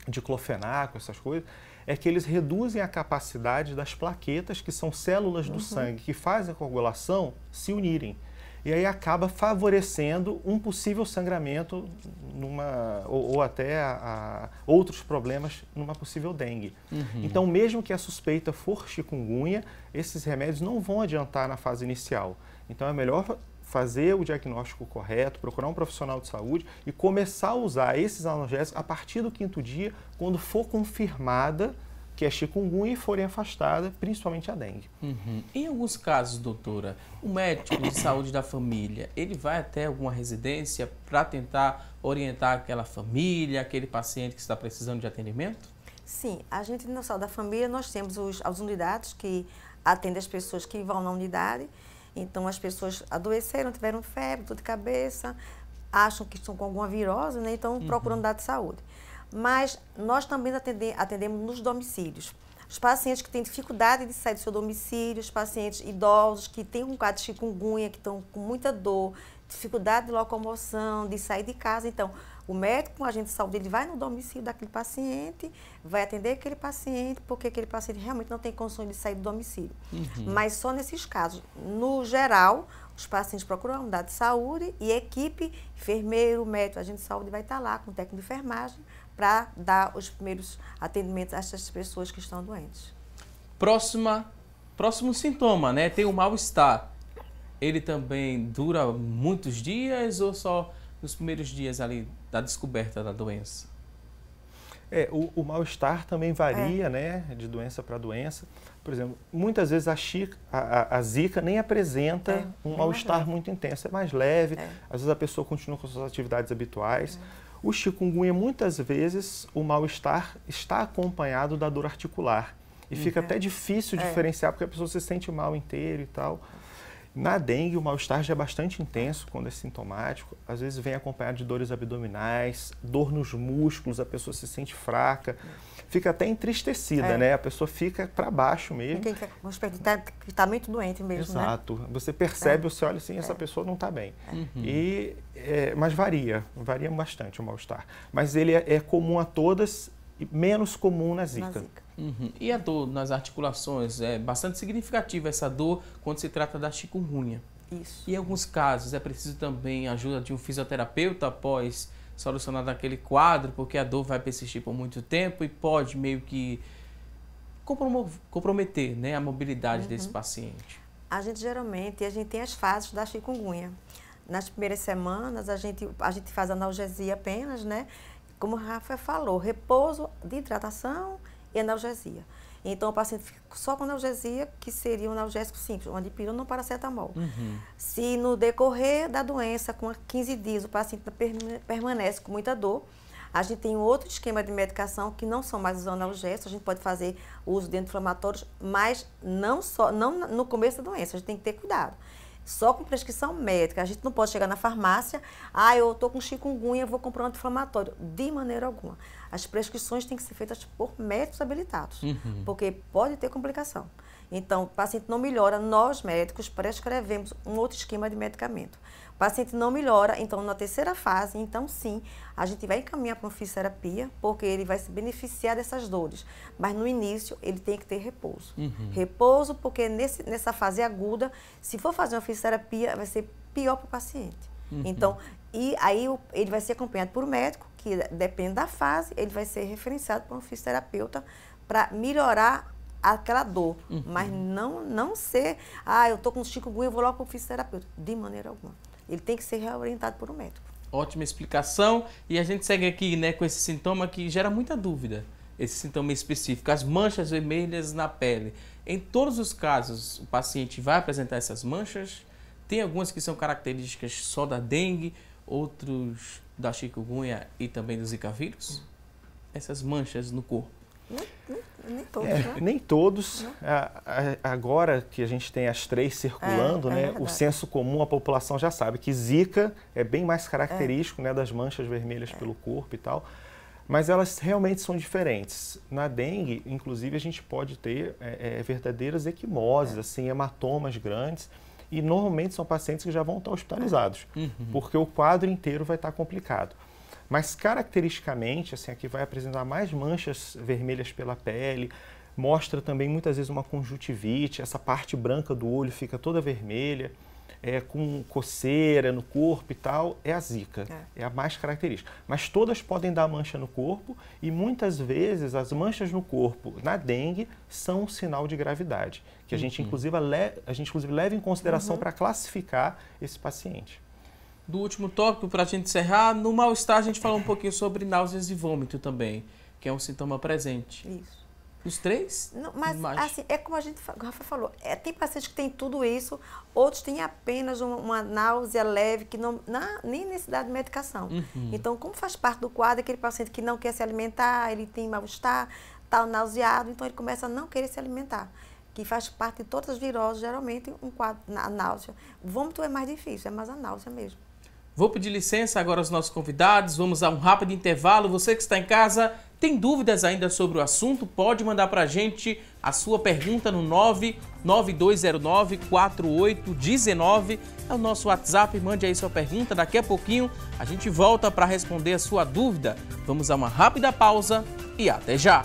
diclofenaco, essas coisas, é que eles reduzem a capacidade das plaquetas, que são células do sangue que fazem a coagulação, se unirem. E aí acaba favorecendo um possível sangramento ou até outros problemas numa possível dengue. Então, mesmo que a suspeita for chikungunya, esses remédios não vão adiantar na fase inicial. Então, é melhor fazer o diagnóstico correto, procurar um profissional de saúde e começar a usar esses analgésicos a partir do 5º dia, quando for confirmada que é chikungunya e forem afastadas, principalmente a dengue. Em alguns casos, doutora, o médico de saúde da família, ele vai até alguma residência para tentar orientar aquela família, aquele paciente que está precisando de atendimento? Sim, a gente na saúde da família, nós temos as unidades que atendem as pessoas que vão na unidade. Então, as pessoas adoeceram, tiveram febre, dor de cabeça, acham que estão com alguma virose, né? Então procuram unidade de saúde. Mas nós também atendemos nos domicílios. Os pacientes que têm dificuldade de sair do seu domicílio, os pacientes idosos que têm um quadro de chikungunya, que estão com muita dor, dificuldade de locomoção, de sair de casa. Então, o médico, o agente de saúde, ele vai no domicílio daquele paciente, vai atender aquele paciente, porque aquele paciente realmente não tem condições de sair do domicílio. Mas só nesses casos. No geral, os pacientes procuram a unidade de saúde e a equipe, enfermeiro, médico, agente de saúde, vai estar lá com o técnico de enfermagem para dar os primeiros atendimentos a essas pessoas que estão doentes. Próximo sintoma, né? Tem o mal-estar. Ele também dura muitos dias ou só nos primeiros dias ali da descoberta da doença? O mal-estar também varia, né, de doença para doença. Por exemplo, muitas vezes a zika nem apresenta um mal-estar muito intenso, é mais leve, às vezes a pessoa continua com suas atividades habituais. O chikungunya, muitas vezes, o mal-estar está acompanhado da dor articular. E fica até difícil diferenciar, porque a pessoa se sente mal inteiro e tal. Na dengue, o mal-estar já é bastante intenso quando é sintomático. Às vezes vem acompanhado de dores abdominais, dor nos músculos, a pessoa se sente fraca. Fica até entristecida, né? A pessoa fica para baixo mesmo. Fica com um aspecto que está muito doente mesmo, né? Exato. Você percebe, você olha assim, essa pessoa não está bem. Mas varia bastante o mal-estar. Mas ele é comum a todas, e menos comum na zika. E a dor nas articulações? É bastante significativa essa dor quando se trata da chikungunya. Isso. E em alguns casos é preciso também a ajuda de um fisioterapeuta após solucionado aquele quadro, porque a dor vai persistir por muito tempo e pode meio que comprometer, né, a mobilidade desse paciente. A gente tem as fases da chikungunya. Nas primeiras semanas, a gente faz analgesia apenas, né? Como o Rafa falou, repouso de hidratação e analgesia. Então, o paciente fica só com analgesia, que seria um analgésico simples, uma dipirona ou paracetamol. Se no decorrer da doença, com 15 dias, o paciente permanece com muita dor, a gente tem outro esquema de medicação que não são mais os analgésicos, a gente pode fazer uso de anti-inflamatórios, mas não no começo da doença, a gente tem que ter cuidado. Só com prescrição médica, a gente não pode chegar na farmácia, eu estou com chikungunya, vou comprar um anti-inflamatório. De maneira alguma. As prescrições têm que ser feitas por médicos habilitados, porque pode ter complicação. Então, o paciente não melhora, nós médicos prescrevemos um outro esquema de medicamento. O paciente não melhora, então na terceira fase, então sim, a gente vai encaminhar para uma fisioterapia, porque ele vai se beneficiar dessas dores. Mas no início, ele tem que ter repouso. Repouso, porque nessa fase aguda, se for fazer uma fisioterapia, vai ser pior para o paciente. Então, e aí ele vai ser acompanhado por um médico, que depende da fase, ele vai ser referenciado por um fisioterapeuta para melhorar aquela dor, mas não ser, eu estou com chikungunya, eu vou logo para o fisioterapeuta, de maneira alguma. Ele tem que ser reorientado por um médico. Ótima explicação. E a gente segue aqui, né, com esse sintoma que gera muita dúvida, esse sintoma específico, as manchas vermelhas na pele. Em todos os casos, o paciente vai apresentar essas manchas? Tem algumas que são características só da dengue, outros da chikungunya e também do Zika vírus? Essas manchas no corpo. Nem todos, né? Nem todos. Agora que a gente tem as 3 circulando, né, o senso comum, a população já sabe que Zika é bem mais característico, né, das manchas vermelhas pelo corpo e tal, mas elas realmente são diferentes. Na dengue, inclusive, a gente pode ter verdadeiras equimoses, assim, hematomas grandes, e normalmente são pacientes que já vão estar hospitalizados, porque o quadro inteiro vai estar complicado. Mas caracteristicamente, assim, aqui vai apresentar mais manchas vermelhas pela pele, mostra também muitas vezes uma conjuntivite, essa parte branca do olho fica toda vermelha, com coceira no corpo e tal, é a Zika, é a mais característica. Mas todas podem dar mancha no corpo e muitas vezes as manchas no corpo na dengue são um sinal de gravidade, que a gente inclusive leva em consideração para classificar esse paciente. Do último tópico, para a gente encerrar, no mal-estar a gente falou um pouquinho sobre náuseas e vômito também, que é um sintoma presente. Isso. Os 3? Não, mas assim, é como o Rafa falou, tem pacientes que têm tudo isso, outros têm apenas uma náusea leve, que não nem necessidade de medicação. Então, como faz parte do quadro, aquele paciente que não quer se alimentar, ele tem mal-estar, está nauseado, então ele começa a não querer se alimentar. Que faz parte de todas as viroses, geralmente um quadro, a náusea. O vômito é mais difícil, é mais a náusea mesmo. Vou pedir licença agora aos nossos convidados, vamos a um rápido intervalo. Você que está em casa, tem dúvidas ainda sobre o assunto? Pode mandar para a gente a sua pergunta no 99209-4819. É o nosso WhatsApp, mande aí sua pergunta. Daqui a pouquinho a gente volta para responder a sua dúvida. Vamos a uma rápida pausa e até já!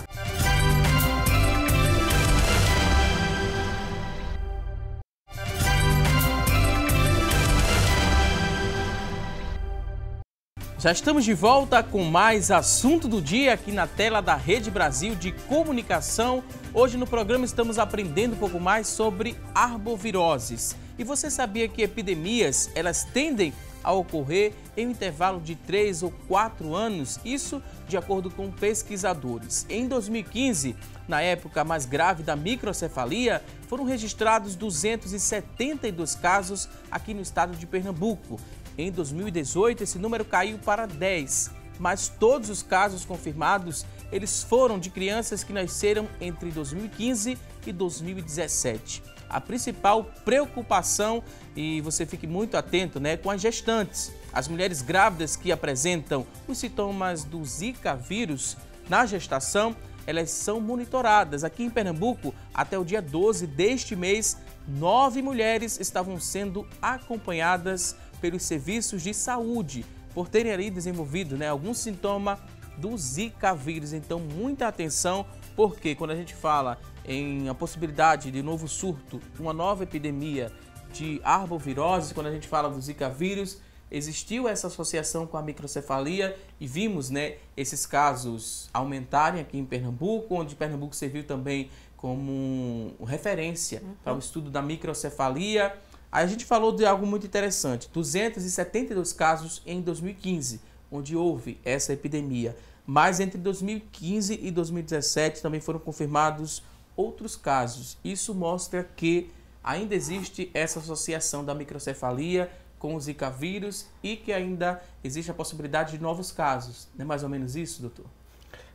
Já estamos de volta com mais assunto do dia aqui na tela da Rede Brasil de Comunicação. Hoje no programa estamos aprendendo um pouco mais sobre arboviroses. E você sabia que epidemias, elas tendem a ocorrer em um intervalo de 3 ou 4 anos? Isso de acordo com pesquisadores. Em 2015, na época mais grave da microcefalia, foram registrados 272 casos aqui no estado de Pernambuco. Em 2018, esse número caiu para 10, mas todos os casos confirmados, eles foram de crianças que nasceram entre 2015 e 2017. A principal preocupação, e você fique muito atento, né, com as gestantes. As mulheres grávidas que apresentam os sintomas do Zika vírus na gestação, elas são monitoradas. Aqui em Pernambuco, até o dia 12 deste mês, 9 mulheres estavam sendo acompanhadas pelos serviços de saúde, por terem ali desenvolvido, né, algum sintoma do Zika vírus. Então, muita atenção, porque quando a gente fala em a possibilidade de novo surto, uma nova epidemia de arbovirose, quando a gente fala do Zika vírus, existiu essa associação com a microcefalia e vimos, né, esses casos aumentarem aqui em Pernambuco, onde Pernambuco serviu também como referência para o estudo da microcefalia. Aí a gente falou de algo muito interessante, 272 casos em 2015, onde houve essa epidemia. Mas entre 2015 e 2017 também foram confirmados outros casos. Isso mostra que ainda existe essa associação da microcefalia com o Zika vírus e que ainda existe a possibilidade de novos casos. Não é mais ou menos isso, doutor?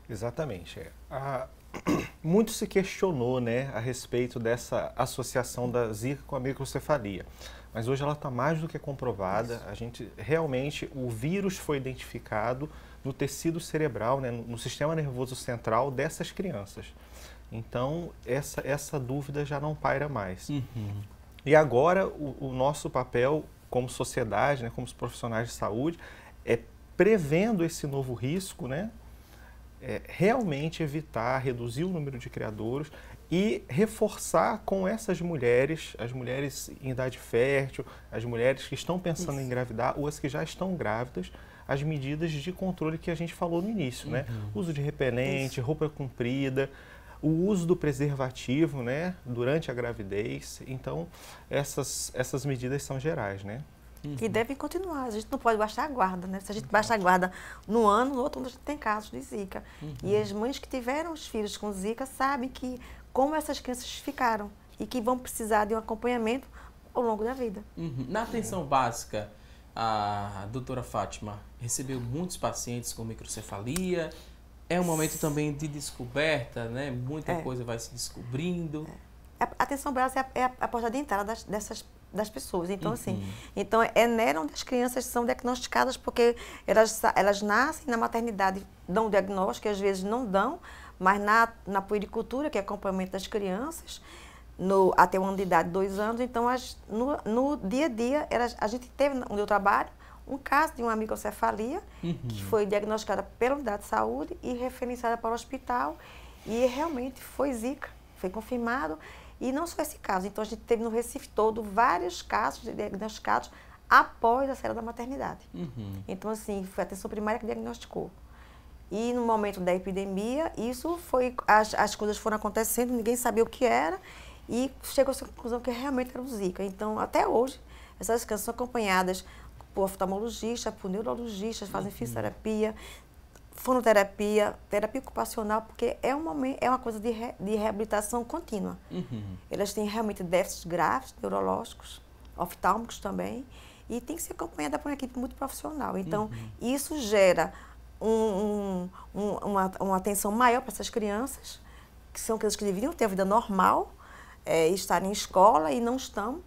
Exatamente. Muito se questionou, né, a respeito dessa associação da Zika com a microcefalia. Mas hoje ela está mais do que comprovada. A gente realmente, o vírus foi identificado no tecido cerebral, né, no sistema nervoso central dessas crianças. Então, essa dúvida já não paira mais. E agora, o nosso papel como sociedade, né, como os profissionais de saúde, é prevendo esse novo risco, né, realmente evitar, reduzir o número de criadouros e reforçar com essas mulheres, as mulheres em idade fértil, as mulheres que estão pensando em engravidar ou as que já estão grávidas, as medidas de controle que a gente falou no início, né? Uso de repelente, roupa comprida, o uso do preservativo, né, durante a gravidez. Então, essas medidas são gerais, né? E devem continuar. A gente não pode baixar a guarda, né? Se a gente baixar a guarda no ano, no outro a gente tem casos de Zika. E as mães que tiveram os filhos com Zika sabem que como essas crianças ficaram e que vão precisar de um acompanhamento ao longo da vida. Na atenção básica, a doutora Fátima recebeu muitos pacientes com microcefalia. É um momento também de descoberta, né? Muita coisa vai se descobrindo. A atenção básica é a porta de entrada das pessoas. Então, assim, então é nela onde as crianças são diagnosticadas, porque elas nascem na maternidade, dão diagnóstico, que às vezes não dão, mas na puericultura, que é acompanhamento das crianças, até o ano de idade, 2 anos, então no dia a dia, a gente teve, onde eu trabalho, um caso de uma microcefalia, que foi diagnosticada pela unidade de saúde e referenciada para o hospital, e realmente foi Zika, foi confirmado. E não só esse caso, então a gente teve no Recife todo vários casos diagnosticados após a saída da maternidade. Então, assim, foi a atenção primária que diagnosticou. E no momento da epidemia, isso foi, as coisas foram acontecendo, ninguém sabia o que era, e chegou-se à conclusão que realmente era o Zika. Então, até hoje, essas crianças são acompanhadas por oftalmologista, por neurologistas, fazem fisioterapia, fonoterapia, terapia ocupacional, porque é uma coisa de reabilitação contínua. Elas têm realmente déficits graves, neurológicos, oftálmicos também, e tem que ser acompanhada por uma equipe muito profissional. Então, isso gera uma atenção maior para essas crianças, que são crianças que deveriam ter a vida normal, estarem em escola e não estão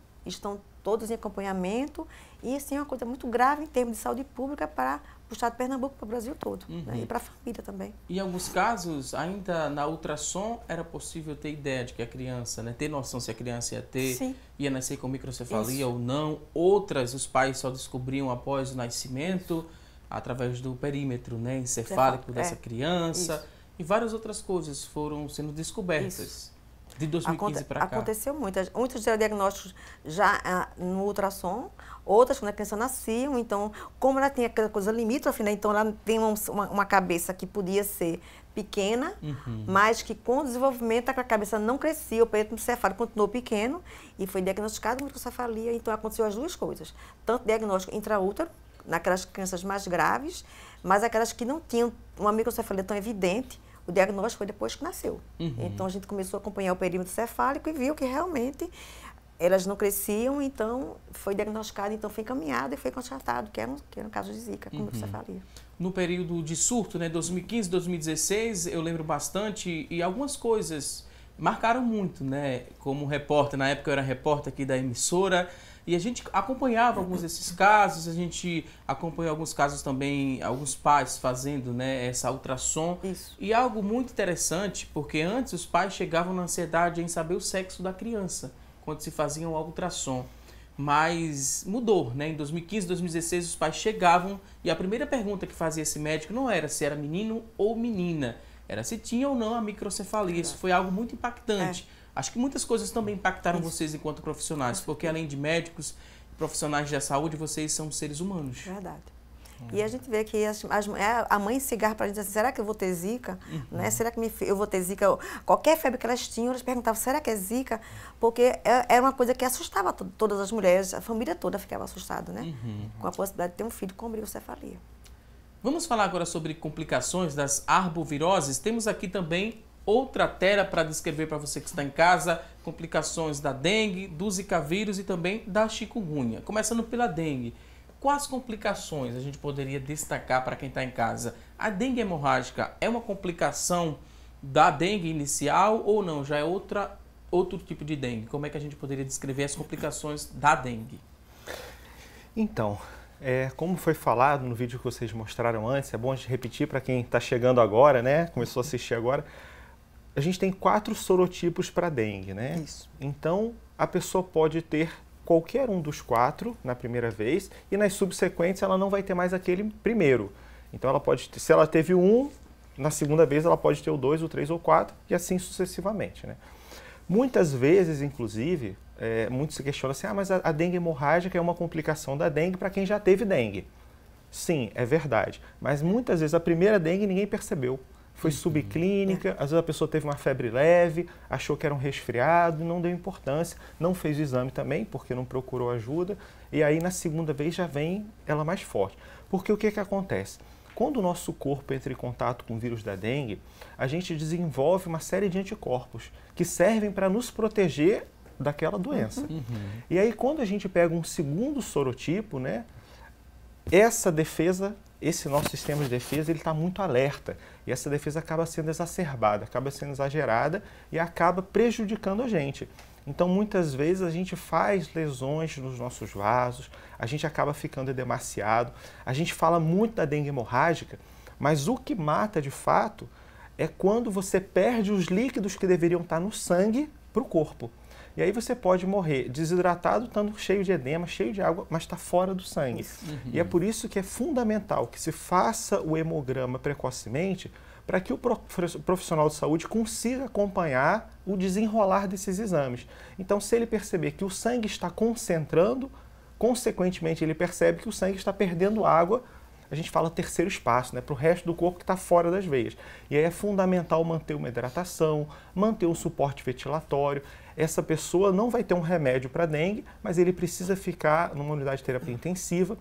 todas em acompanhamento, e assim é uma coisa muito grave em termos de saúde pública para o estado de Pernambuco, para o Brasil todo, né? E para a família também. Em alguns casos, ainda na ultrassom, era possível ter ideia de que a criança, né, ter noção se a criança ia nascer com microcefalia ou não. Outras, os pais só descobriam após o nascimento, através do perímetro, né, encefálico dessa criança. E várias outras coisas foram sendo descobertas. De 2015 para cá. Aconteceu muitos diagnósticos já no ultrassom, outras quando a criança nascia, então, como ela tem aquela coisa limítrofe, né, então ela tem uma cabeça que podia ser pequena, mas que com o desenvolvimento a cabeça não crescia, o perímetro encefálico continuou pequeno e foi diagnosticado microcefalia, então aconteceu as duas coisas, tanto diagnóstico intraútero, naquelas crianças mais graves, mas aquelas que não tinham uma microcefalia tão evidente, o diagnóstico foi depois que nasceu. Então, a gente começou a acompanhar o perímetro cefálico e viu que realmente elas não cresciam, então foi diagnosticado, então foi encaminhado e foi constatado que era um caso de Zika com microcefalia. No período de surto, né, 2015, 2016, eu lembro bastante e algumas coisas marcaram muito, né? Como repórter, na época eu era repórter aqui da emissora, e a gente acompanhava alguns desses casos, a gente acompanhou alguns casos também, alguns pais fazendo, né, essa ultrassom. E algo muito interessante, porque antes os pais chegavam na ansiedade em saber o sexo da criança, quando se faziam o ultrassom. Mas mudou, né? Em 2015, 2016, os pais chegavam e a primeira pergunta que fazia esse médico não era se era menino ou menina, era se tinha ou não a microcefalia. Isso foi algo muito impactante. Acho que muitas coisas também impactaram vocês enquanto profissionais, porque além de médicos, profissionais da saúde, vocês são seres humanos. Verdade. E a gente vê que a mãe cigarra para a gente assim, será que eu vou ter zika? Né? Será que eu vou ter zika? Qualquer febre que elas tinham, elas perguntavam, será que é zika? Porque era uma coisa que assustava todas as mulheres, a família toda ficava assustada, né? Com a possibilidade de ter um filho com brigocefalia. Vamos falar agora sobre complicações das arboviroses. Temos aqui também outra tela para descrever para você que está em casa, complicações da dengue, do zika vírus e também da chikungunya. Começando pela dengue. Quais complicações a gente poderia destacar para quem está em casa? A dengue hemorrágica é uma complicação da dengue inicial ou não? Já é outro tipo de dengue? Como é que a gente poderia descrever as complicações da dengue? Então, como foi falado no vídeo que vocês mostraram antes, é bom a gente repetir para quem está chegando agora, né? Começou a assistir agora. A gente tem 4 sorotipos para dengue, né? Isso. Então, a pessoa pode ter qualquer um dos 4 na primeira vez e nas subsequentes ela não vai ter mais aquele primeiro. Então ela pode, se ela teve um, na segunda vez ela pode ter o 2, o 3 ou 4 e assim sucessivamente, né? Muitas vezes, inclusive, muitos se questionam assim, mas a dengue hemorrágica é uma complicação da dengue para quem já teve dengue. Sim, é verdade, mas muitas vezes a primeira dengue ninguém percebeu. Foi subclínica, às vezes a pessoa teve uma febre leve, achou que era um resfriado, não deu importância, não fez o exame também, porque não procurou ajuda, e aí na segunda vez já vem ela mais forte. Porque o que acontece? Quando o nosso corpo entra em contato com o vírus da dengue, a gente desenvolve uma série de anticorpos que servem para nos proteger daquela doença. E aí quando a gente pega um segundo sorotipo, né, essa defesa, esse nosso sistema de defesa, ele está muito alerta. E essa defesa acaba sendo exacerbada, acaba sendo exagerada e acaba prejudicando a gente. Então, muitas vezes, a gente faz lesões nos nossos vasos, a gente acaba ficando edemaciado. A gente fala muito da dengue hemorrágica, mas o que mata, de fato, é quando você perde os líquidos que deveriam estar no sangue para o corpo. E aí você pode morrer desidratado, estando cheio de edema, cheio de água, mas está fora do sangue. E é por isso que é fundamental que se faça o hemograma precocemente para que o profissional de saúde consiga acompanhar o desenrolar desses exames. Então, se ele perceber que o sangue está concentrando, consequentemente ele percebe que o sangue está perdendo água, a gente fala terceiro espaço, né, para o resto do corpo que está fora das veias. E aí é fundamental manter uma hidratação, manter um suporte ventilatório. Essa pessoa não vai ter um remédio para dengue, mas ele precisa ficar numa unidade de terapia intensiva,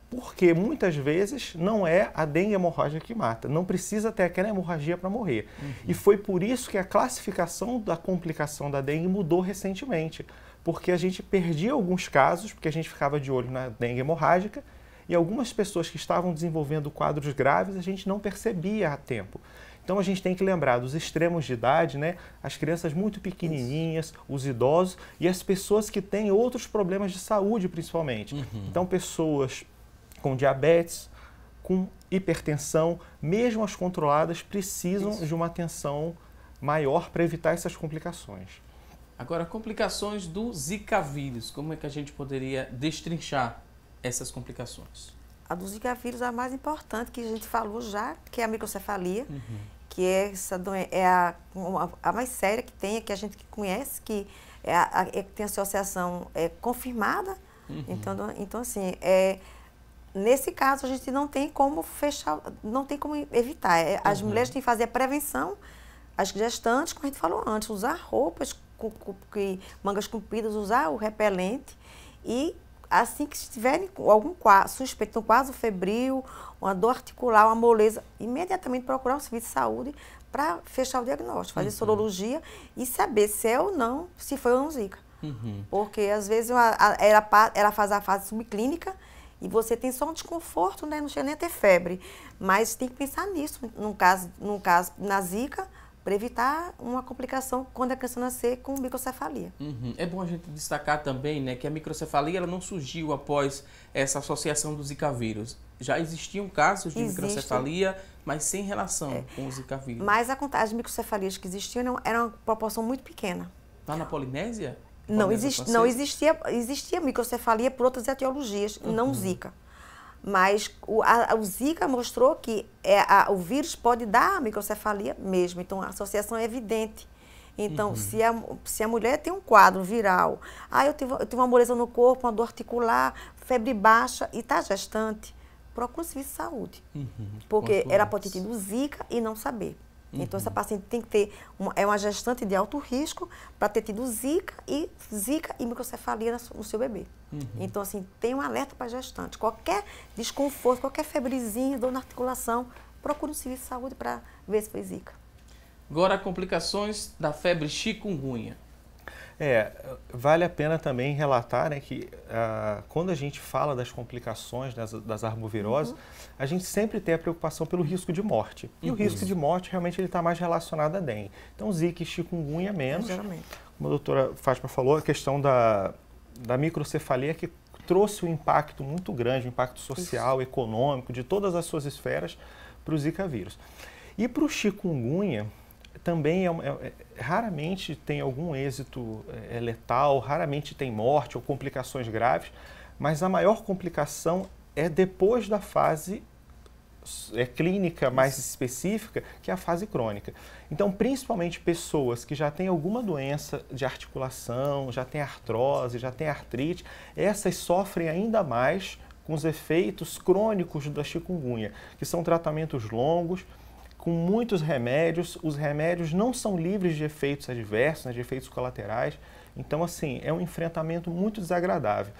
porque muitas vezes não é a dengue hemorrágica que mata, não precisa ter aquela hemorragia para morrer. E foi por isso que a classificação da complicação da dengue mudou recentemente, porque a gente perdia alguns casos, porque a gente ficava de olho na dengue hemorrágica, e algumas pessoas que estavam desenvolvendo quadros graves a gente não percebia a tempo. Então a gente tem que lembrar dos extremos de idade, né? As crianças muito pequenininhas, os idosos e as pessoas que têm outros problemas de saúde principalmente. Então pessoas com diabetes, com hipertensão, mesmo as controladas, precisam de uma atenção maior para evitar essas complicações. Agora, complicações do Zika vírus, como é que a gente poderia destrinchar essas complicações? A do Zika vírus é a mais importante, que a gente falou já, que é a microcefalia, que é a mais séria que tem, que a gente conhece, que tem associação confirmada. Então assim, nesse caso a gente não tem como fechar, não tem como evitar. As mulheres têm que fazer a prevenção, as gestantes, como a gente falou antes, usar roupas, mangas compridas, usar o repelente e assim que tiverem algum suspeito, um quadro febril, uma dor articular, uma moleza, imediatamente procurar um serviço de saúde para fechar o diagnóstico, fazer sorologia e saber se é ou não, se foi ou não Zika. Porque às vezes ela faz a fase subclínica e você tem só um desconforto, né? Não chega nem a ter febre. Mas tem que pensar nisso, no caso na Zika, para evitar uma complicação quando a criança nascer com microcefalia. É bom a gente destacar também, né, que a microcefalia ela não surgiu após essa associação do Zika vírus. Já existiam casos de microcefalia, mas sem relação com o Zika vírus. Mas as microcefalias que existiam eram uma proporção muito pequena. Lá na Polinésia? Não existia microcefalia por outras etiologias, não Zika. Mas o Zika mostrou que o vírus pode dar a microcefalia mesmo, então a associação é evidente Então, se a mulher tem um quadro viral, eu tive uma moleza no corpo, uma dor articular, febre baixa e está gestante, procura o serviço de saúde. Porque ela pode ter tido Zika e não saber. Então, essa paciente tem que ter, uma gestante de alto risco para ter tido Zika e microcefalia no seu bebê. Então, assim, tem um alerta para a gestante. Qualquer desconforto, qualquer febrezinha, dor na articulação, procure um serviço de saúde para ver se foi Zika. Agora, complicações da febre chikungunya. Vale a pena também relatar, né, que quando a gente fala das complicações das arboviroses, a gente sempre tem a preocupação pelo risco de morte. E o risco de morte realmente está mais relacionado à dengue. Então, Zika e chikungunya menos. Geralmente. Como a doutora Fátima falou, a questão da microcefalia que trouxe um impacto muito grande, um impacto social, econômico, de todas as suas esferas para o Zika vírus. E para o chikungunya, também raramente tem algum êxito letal, raramente tem morte ou complicações graves, mas a maior complicação é depois da fase clínica mais específica, que é a fase crônica. Então, principalmente pessoas que já têm alguma doença de articulação, já têm artrose, já têm artrite, essas sofrem ainda mais com os efeitos crônicos da chikungunya, que são tratamentos longos, com muitos remédios. Os remédios não são livres de efeitos adversos, né, de efeitos colaterais. Então, assim, é um enfrentamento muito desagradável.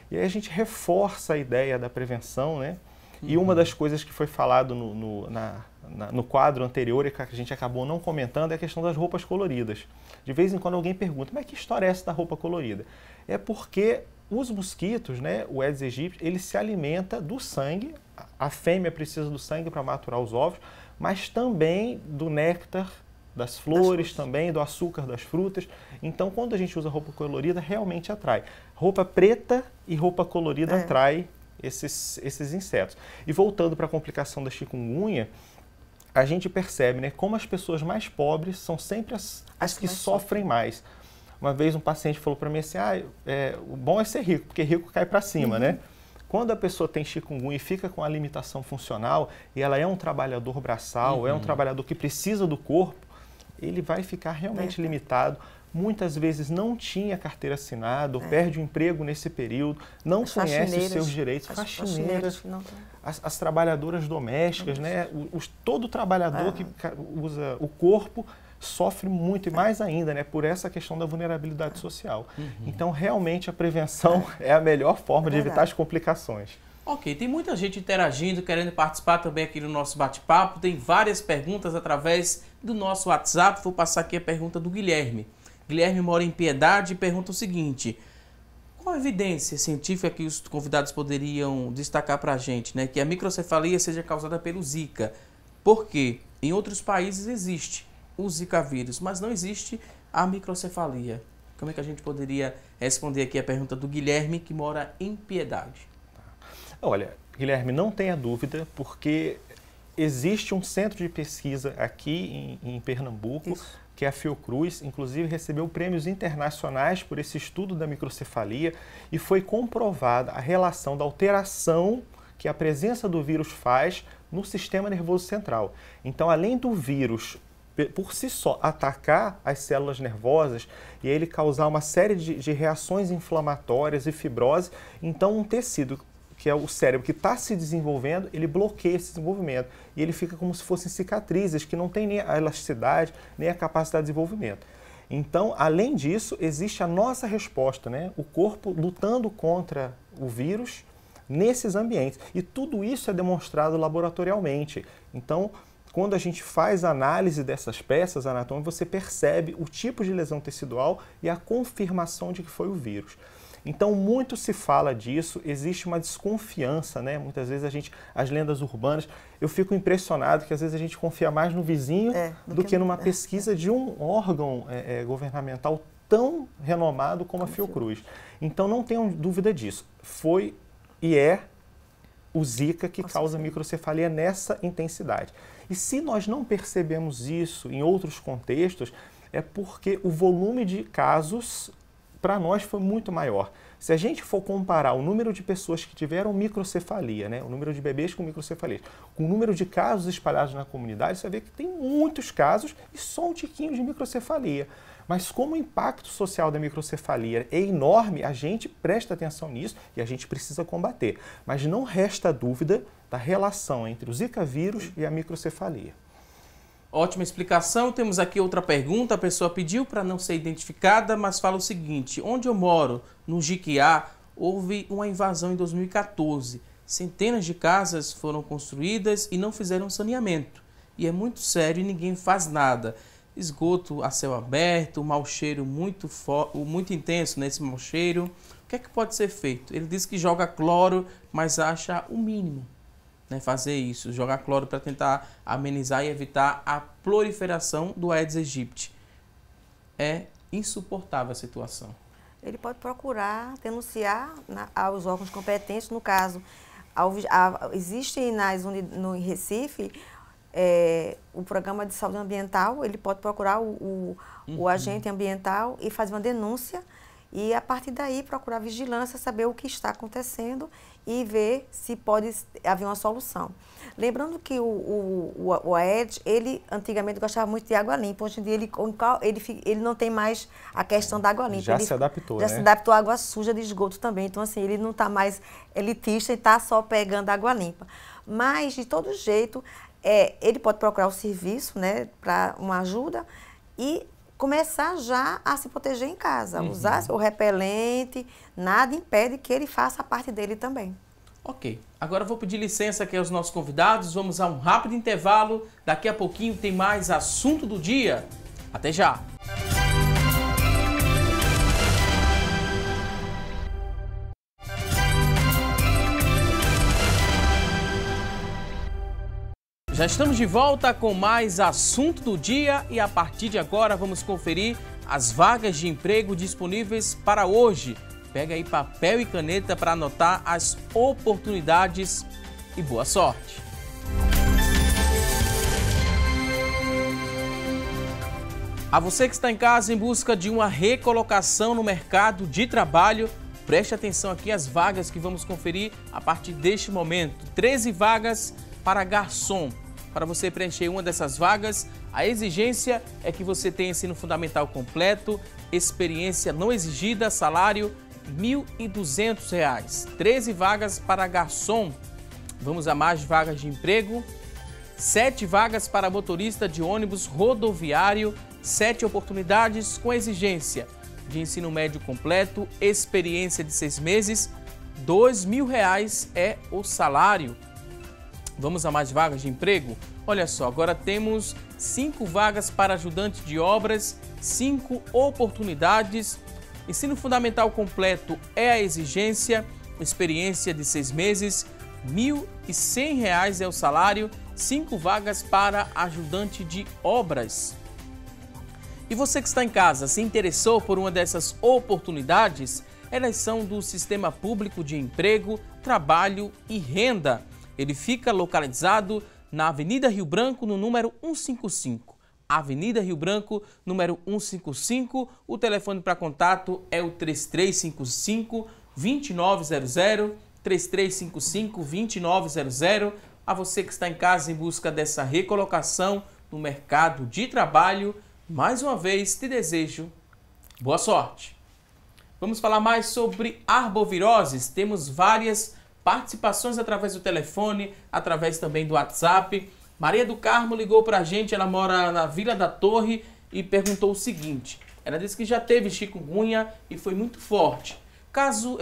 E aí a gente reforça a ideia da prevenção, né? E uma das coisas que foi falado no quadro anterior e que a gente acabou não comentando é a questão das roupas coloridas. De vez em quando alguém pergunta, mas que história é essa da roupa colorida? É porque os mosquitos, né, o Aedes aegypti, ele se alimenta do sangue, a fêmea precisa do sangue para maturar os ovos, mas também do néctar das flores, também do açúcar das frutas. Então, quando a gente usa roupa colorida, realmente atrai. Roupa preta e roupa colorida atrai esses insetos. E voltando para a complicação da chikungunya, a gente percebe, né, como as pessoas mais pobres são sempre as que sofrem mais. Uma vez um paciente falou para mim assim, o bom é ser rico, porque rico cai para cima, né? Quando a pessoa tem chikungunya e fica com a limitação funcional, e ela é um trabalhador braçal, é um trabalhador que precisa do corpo, ele vai ficar realmente limitado. Muitas vezes não tinha carteira assinada, ou perde o emprego nesse período, não conhece os seus direitos, faxineiras, as trabalhadoras domésticas, né? Todo trabalhador que usa o corpo sofre muito, e mais ainda, né, por essa questão da vulnerabilidade social. Então, realmente, a prevenção é a melhor forma de evitar as complicações. Ok, tem muita gente interagindo, querendo participar também aqui no nosso bate-papo. Tem várias perguntas através do nosso WhatsApp. Vou passar aqui a pergunta do Guilherme. Guilherme mora em Piedade e pergunta o seguinte: qual a evidência científica que os convidados poderiam destacar para a gente, né, que a microcefalia seja causada pelo Zika? Porque em outros países existe o Zika vírus, mas não existe a microcefalia. Como é que a gente poderia responder aqui a pergunta do Guilherme, que mora em Piedade? Olha, Guilherme, não tenha dúvida, porque existe um centro de pesquisa aqui em Pernambuco, que é a Fiocruz, inclusive recebeu prêmios internacionais por esse estudo da microcefalia, e foi comprovada a relação da alteração que a presença do vírus faz no sistema nervoso central. Então, além do vírus por si só atacar as células nervosas e ele causar uma série de reações inflamatórias e fibrose, então um tecido, que é o cérebro, que está se desenvolvendo, ele bloqueia esse desenvolvimento e ele fica como se fossem cicatrizes que não tem nem a elasticidade, nem a capacidade de desenvolvimento. Então, além disso, existe a nossa resposta, né? O corpo lutando contra o vírus nesses ambientes. E tudo isso é demonstrado laboratorialmente. Então, quando a gente faz a análise dessas peças anatômicas, você percebe o tipo de lesão tecidual e a confirmação de que foi o vírus. Então, muito se fala disso, existe uma desconfiança, né? Muitas vezes as lendas urbanas, eu fico impressionado que às vezes a gente confia mais no vizinho do que numa pesquisa de um órgão governamental tão renomado como a Fiocruz. Então, não tenham dúvida disso. Foi e é o Zika que causa microcefalia nessa intensidade. E se nós não percebemos isso em outros contextos, é porque o volume de casos para nós foi muito maior. Se a gente for comparar o número de pessoas que tiveram microcefalia, né, o número de bebês com microcefalia, com o número de casos espalhados na comunidade, você vê que tem muitos casos e só um tiquinho de microcefalia. Mas como o impacto social da microcefalia é enorme, a gente presta atenção nisso e a gente precisa combater. Mas não resta dúvida da relação entre o Zika vírus e a microcefalia. Ótima explicação. Temos aqui outra pergunta. A pessoa pediu para não ser identificada, mas fala o seguinte: onde eu moro, no Jiquiá, houve uma invasão em 2014. Centenas de casas foram construídas e não fizeram saneamento. E é muito sério e ninguém faz nada. Esgoto a céu aberto, mau cheiro muito intenso nesse mau cheiro. O que é que pode ser feito? Ele diz que joga cloro, mas acha o mínimo, né, fazer isso, jogar cloro para tentar amenizar e evitar a proliferação do Aedes aegypti. É insuportável a situação. Ele pode procurar denunciar aos órgãos competentes, no caso, existe no Recife o programa de saúde ambiental, ele pode procurar o agente ambiental e fazer uma denúncia e, a partir daí, procurar vigilância, saber o que está acontecendo e ver se pode haver uma solução. Lembrando que o Aedes, ele antigamente gostava muito de água limpa, hoje em dia ele não tem mais a questão da água limpa. Já se adaptou, já se adaptou à água suja de esgoto também, então assim, ele não está mais elitista e está só pegando água limpa. Mas, de todo jeito, ele pode procurar o serviço, né, para uma ajuda e começar já a se proteger em casa, usar o repelente, nada impede que ele faça a parte dele também. Ok, agora eu vou pedir licença aqui aos nossos convidados, vamos a um rápido intervalo, daqui a pouquinho tem mais assunto do dia. Até já! Já estamos de volta com mais assunto do dia e a partir de agora vamos conferir as vagas de emprego disponíveis para hoje. Pega aí papel e caneta para anotar as oportunidades e boa sorte. A você que está em casa em busca de uma recolocação no mercado de trabalho, preste atenção aqui às vagas que vamos conferir a partir deste momento. 13 vagas para garçom. Para você preencher uma dessas vagas, a exigência é que você tenha ensino fundamental completo, experiência não exigida, salário R$ 1.200. 13 vagas para garçom. Vamos a mais vagas de emprego. 7 vagas para motorista de ônibus rodoviário. 7 oportunidades com exigência de ensino médio completo, experiência de 6 meses. R$ 2.000 é o salário. Vamos a mais vagas de emprego? Olha só, agora temos 5 vagas para ajudante de obras, 5 oportunidades. Ensino fundamental completo é a exigência, experiência de 6 meses, R$ 1.100 é o salário, 5 vagas para ajudante de obras. E você que está em casa, se interessou por uma dessas oportunidades? Elas são do Sistema Público de Emprego, Trabalho e Renda. Ele fica localizado na Avenida Rio Branco, no número 155. Avenida Rio Branco, número 155. O telefone para contato é o 3355-2900, 3355-2900. A você que está em casa em busca dessa recolocação no mercado de trabalho, mais uma vez te desejo boa sorte. Vamos falar mais sobre arboviroses. Temos várias participações através do telefone, através também do WhatsApp. Maria do Carmo ligou para a gente, ela mora na Vila da Torre e perguntou o seguinte. Ela disse que já teve chikungunya e foi muito forte. Caso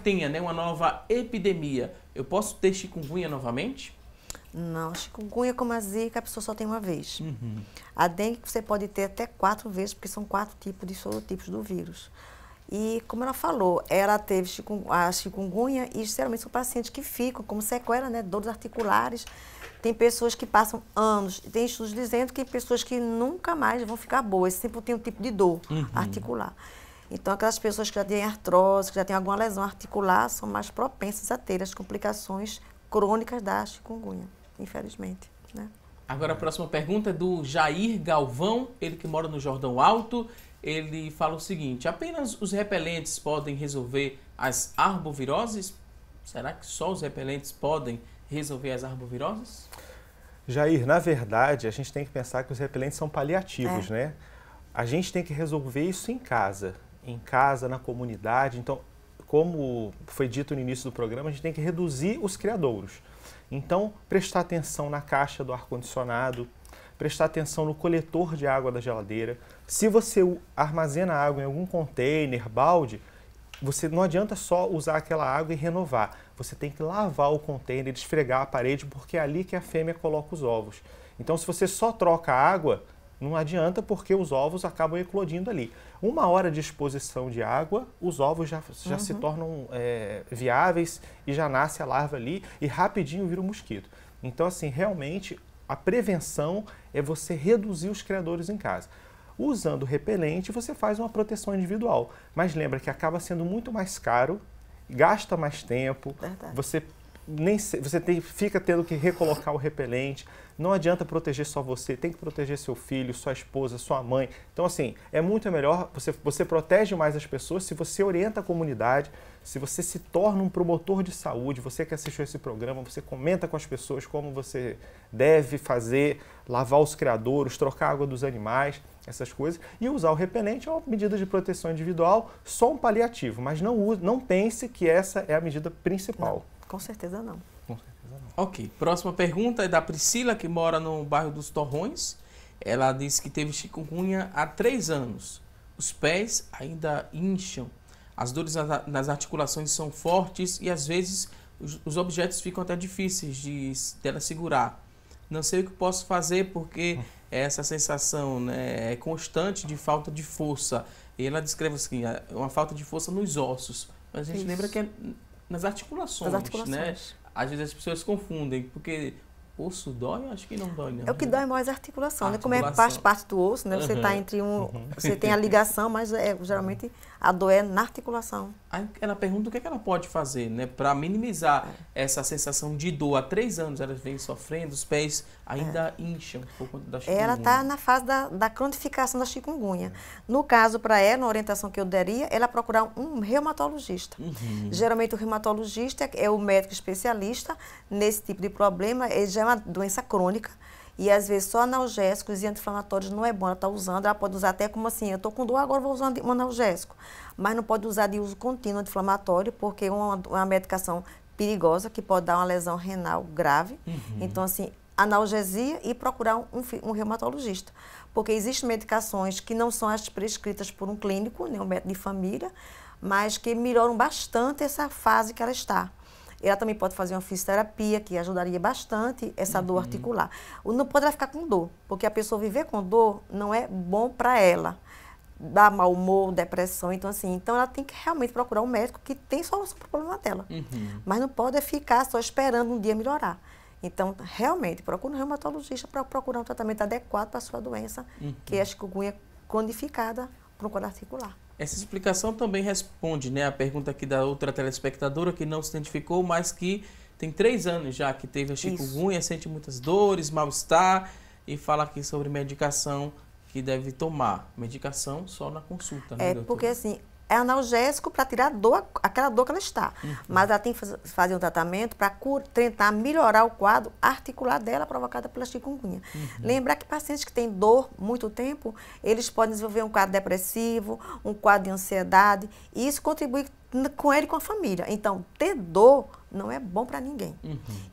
tenha, né, uma nova epidemia, eu posso ter chikungunya novamente? Não, chikungunya como a Zika, a pessoa só tem uma vez. A dengue você pode ter até 4 vezes, porque são 4 tipos de sorotipos do vírus. E, como ela falou, ela teve a chikungunya e geralmente são pacientes que ficam como sequela, né, dores articulares. Tem pessoas que passam anos, tem estudos dizendo que pessoas que nunca mais vão ficar boas, sempre tem um tipo de dor articular. Então, aquelas pessoas que já têm artrose, que já têm alguma lesão articular, são mais propensas a ter as complicações crônicas da chikungunya, infelizmente, né? Agora a próxima pergunta é do Jair Galvão, ele que mora no Jordão Alto. Ele fala o seguinte: apenas os repelentes podem resolver as arboviroses? Será que só os repelentes podem resolver as arboviroses? Jair, na verdade, a gente tem que pensar que os repelentes são paliativos, né? a gente tem que resolver isso em casa, na comunidade. Então, como foi dito no início do programa, a gente tem que reduzir os criadouros. Então, prestar atenção na caixa do ar-condicionado, prestar atenção no coletor de água da geladeira. Se você armazena água em algum container, balde, você não adianta só usar aquela água e renovar. Você tem que lavar o container, esfregar a parede, porque é ali que a fêmea coloca os ovos. Então, se você só troca a água, não adianta, porque os ovos acabam eclodindo ali. 1 hora de exposição de água, os ovos já se tornam viáveis e já nasce a larva ali e rapidinho vira um mosquito. Então, assim, realmente, a prevenção é você reduzir os criadores em casa. Usando repelente, você faz uma proteção individual. Mas lembra que acaba sendo muito mais caro, gasta mais tempo, você fica tendo que recolocar o repelente. Não adianta proteger só você, tem que proteger seu filho, sua esposa, sua mãe. Então, assim, é muito melhor, você protege mais as pessoas se você orienta a comunidade, se você se torna um promotor de saúde, você que assistiu esse programa, você comenta com as pessoas como você deve fazer, lavar os criadouros, trocar a água dos animais, essas coisas. E usar o repelente é uma medida de proteção individual, só um paliativo, mas não pense que essa é a medida principal. Não, com certeza não. Ok, próxima pergunta é da Priscila, que mora no bairro dos Torrões. Ela disse que teve chikungunya há 3 anos. Os pés ainda incham, as dores nas articulações são fortes e às vezes os objetos ficam até difíceis dela segurar. Não sei o que posso fazer porque essa sensação, né, é constante de falta de força. E ela descreve assim, uma falta de força nos ossos. Mas a gente lembra que é nas articulações, né? Às vezes as pessoas confundem, porque osso dói? Acho que não dói, não. É o que dói mais a articulação, né? Como faz parte do osso, né? Você está entre você tem a ligação, mas geralmente a dor é na articulação. Aí ela pergunta o que ela pode fazer, né? Para minimizar essa sensação de dor. Há 3 anos ela vem sofrendo, os pés ainda incham por conta da chikungunya. Ela está na fase da cronificação da chikungunya. No caso, para ela, na orientação que eu daria, ela procurar um reumatologista. Geralmente o reumatologista é o médico especialista nesse tipo de problema, ele já é uma doença crônica. E às vezes só analgésicos e anti-inflamatórios não é bom ela estar usando. Ela pode usar até como assim, eu estou com dor, agora vou usar um analgésico. Mas não pode usar de uso contínuo anti-inflamatório, porque é uma medicação perigosa que pode dar uma lesão renal grave. Então, assim, analgesia e procurar um reumatologista. Porque existem medicações que não são as prescritas por um clínico, nem um médico de família, mas que melhoram bastante essa fase que ela está. Ela também pode fazer uma fisioterapia, que ajudaria bastante essa dor articular. Não pode ela ficar com dor, porque a pessoa viver com dor não é bom para ela. Dá mau humor, depressão, então assim, ela tem que realmente procurar um médico que tem solução para o problema dela. Mas não pode ficar só esperando um dia melhorar. Então, realmente, procura um reumatologista para procurar um tratamento adequado para a sua doença, que é a chikungunya cronificada por um quadro articular. Essa explicação também responde, né, a pergunta aqui da outra telespectadora que não se identificou, mas que tem 3 anos já que teve a chikungunya, sente muitas dores, mal-estar e fala aqui sobre medicação que deve tomar. Medicação só na consulta, né, doutora? Porque assim, é analgésico para tirar a dor, aquela dor que ela está. Mas ela tem que fazer um tratamento para tentar melhorar o quadro articular dela provocado pela chikungunya. Lembrar que pacientes que têm dor muito tempo, eles podem desenvolver um quadro depressivo, um quadro de ansiedade, e isso contribui com ele e com a família. Então, ter dor não é bom para ninguém.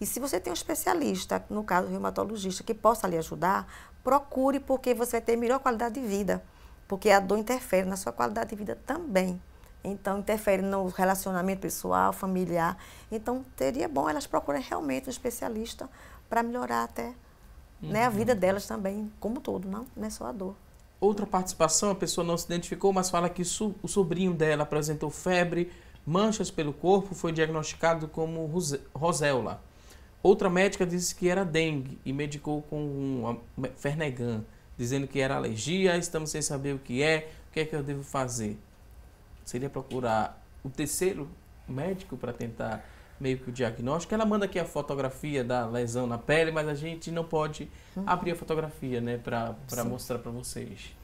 E se você tem um especialista, no caso o reumatologista, que possa lhe ajudar, procure, porque você vai ter melhor qualidade de vida. Porque a dor interfere na sua qualidade de vida também. Então, interfere no relacionamento pessoal, familiar. Então, seria bom elas procurarem realmente um especialista para melhorar até né, a vida delas também, como todo, não é só a dor. Outra participação, a pessoa não se identificou, mas fala que o sobrinho dela apresentou febre, manchas pelo corpo, foi diagnosticado como roséola. Outra médica disse que era dengue e medicou com Fernegan, dizendo que era alergia, estamos sem saber o que é que eu devo fazer? Seria procurar o terceiro médico para tentar meio que o diagnóstico. Ela manda aqui a fotografia da lesão na pele, mas a gente não pode abrir a fotografia, né, para mostrar para vocês.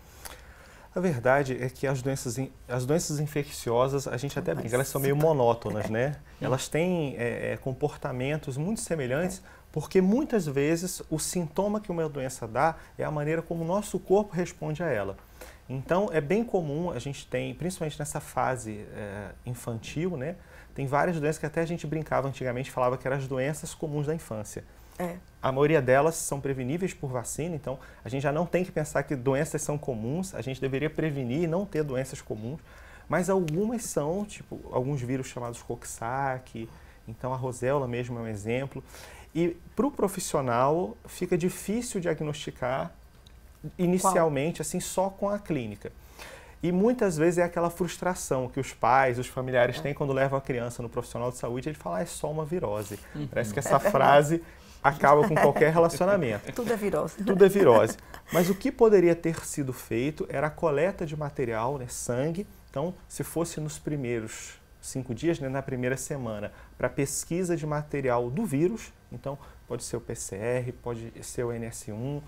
A verdade é que as doenças infecciosas, a gente até brinca, elas são meio monótonas, né? Elas têm comportamentos muito semelhantes, porque muitas vezes o sintoma que uma doença dá é a maneira como o nosso corpo responde a ela. Então, é bem comum, a gente tem, principalmente nessa fase infantil, né? Tem várias doenças que até a gente brincava antigamente, falava que eram as doenças comuns da infância. A maioria delas são preveníveis por vacina, então a gente já não tem que pensar que doenças são comuns, a gente deveria prevenir e não ter doenças comuns, mas algumas são, tipo, alguns vírus chamados Coxsackie, então a roséola mesmo é um exemplo. E para o profissional fica difícil diagnosticar inicialmente, assim, só com a clínica. E muitas vezes é aquela frustração que os pais, os familiares têm quando levam a criança no profissional de saúde, ele fala, é só uma virose. Parece que essa frase acaba com qualquer relacionamento. Tudo é virose. Tudo é virose. Mas o que poderia ter sido feito era a coleta de material, né, sangue. Então, se fosse nos primeiros 5 dias, né, na primeira semana, para pesquisa de material do vírus, então pode ser o PCR, pode ser o NS1,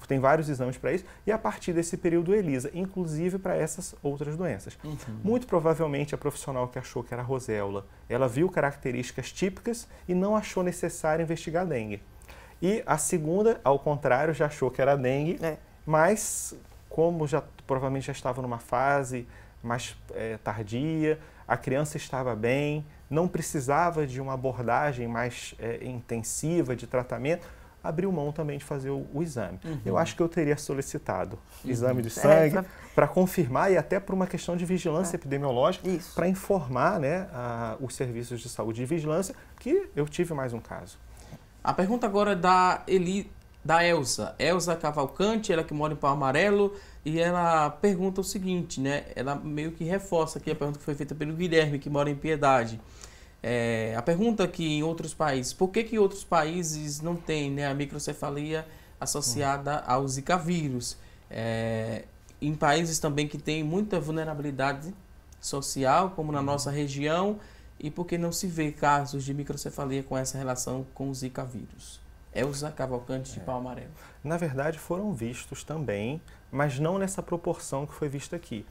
tem vários exames para isso, e a partir desse período ELISA, inclusive para essas outras doenças. Muito provavelmente a profissional que achou que era roséola, ela viu características típicas e não achou necessário investigar dengue. E a segunda, ao contrário, já achou que era dengue, mas como provavelmente já estava numa fase mais tardia, a criança estava bem, não precisava de uma abordagem mais intensiva de tratamento, abriu mão também de fazer o exame. Eu acho que eu teria solicitado exame de sangue para confirmar e até por uma questão de vigilância epidemiológica, para informar, né, os serviços de saúde de vigilância que eu tive mais um caso. A pergunta agora é da Elza Cavalcante, ela que mora em Pau Amarelo, e ela pergunta o seguinte, né? Ela meio que reforça aqui a pergunta que foi feita pelo Guilherme, que mora em Piedade. A pergunta aqui em outros países, por que outros países não têm, né, a microcefalia associada ao Zika vírus? Em países também que têm muita vulnerabilidade social, como na nossa região, e por que não se vê casos de microcefalia com essa relação com o Zika vírus? Elza Cavalcante de Pau Amarelo. Na verdade, foram vistos também, mas não nessa proporção que foi vista aqui.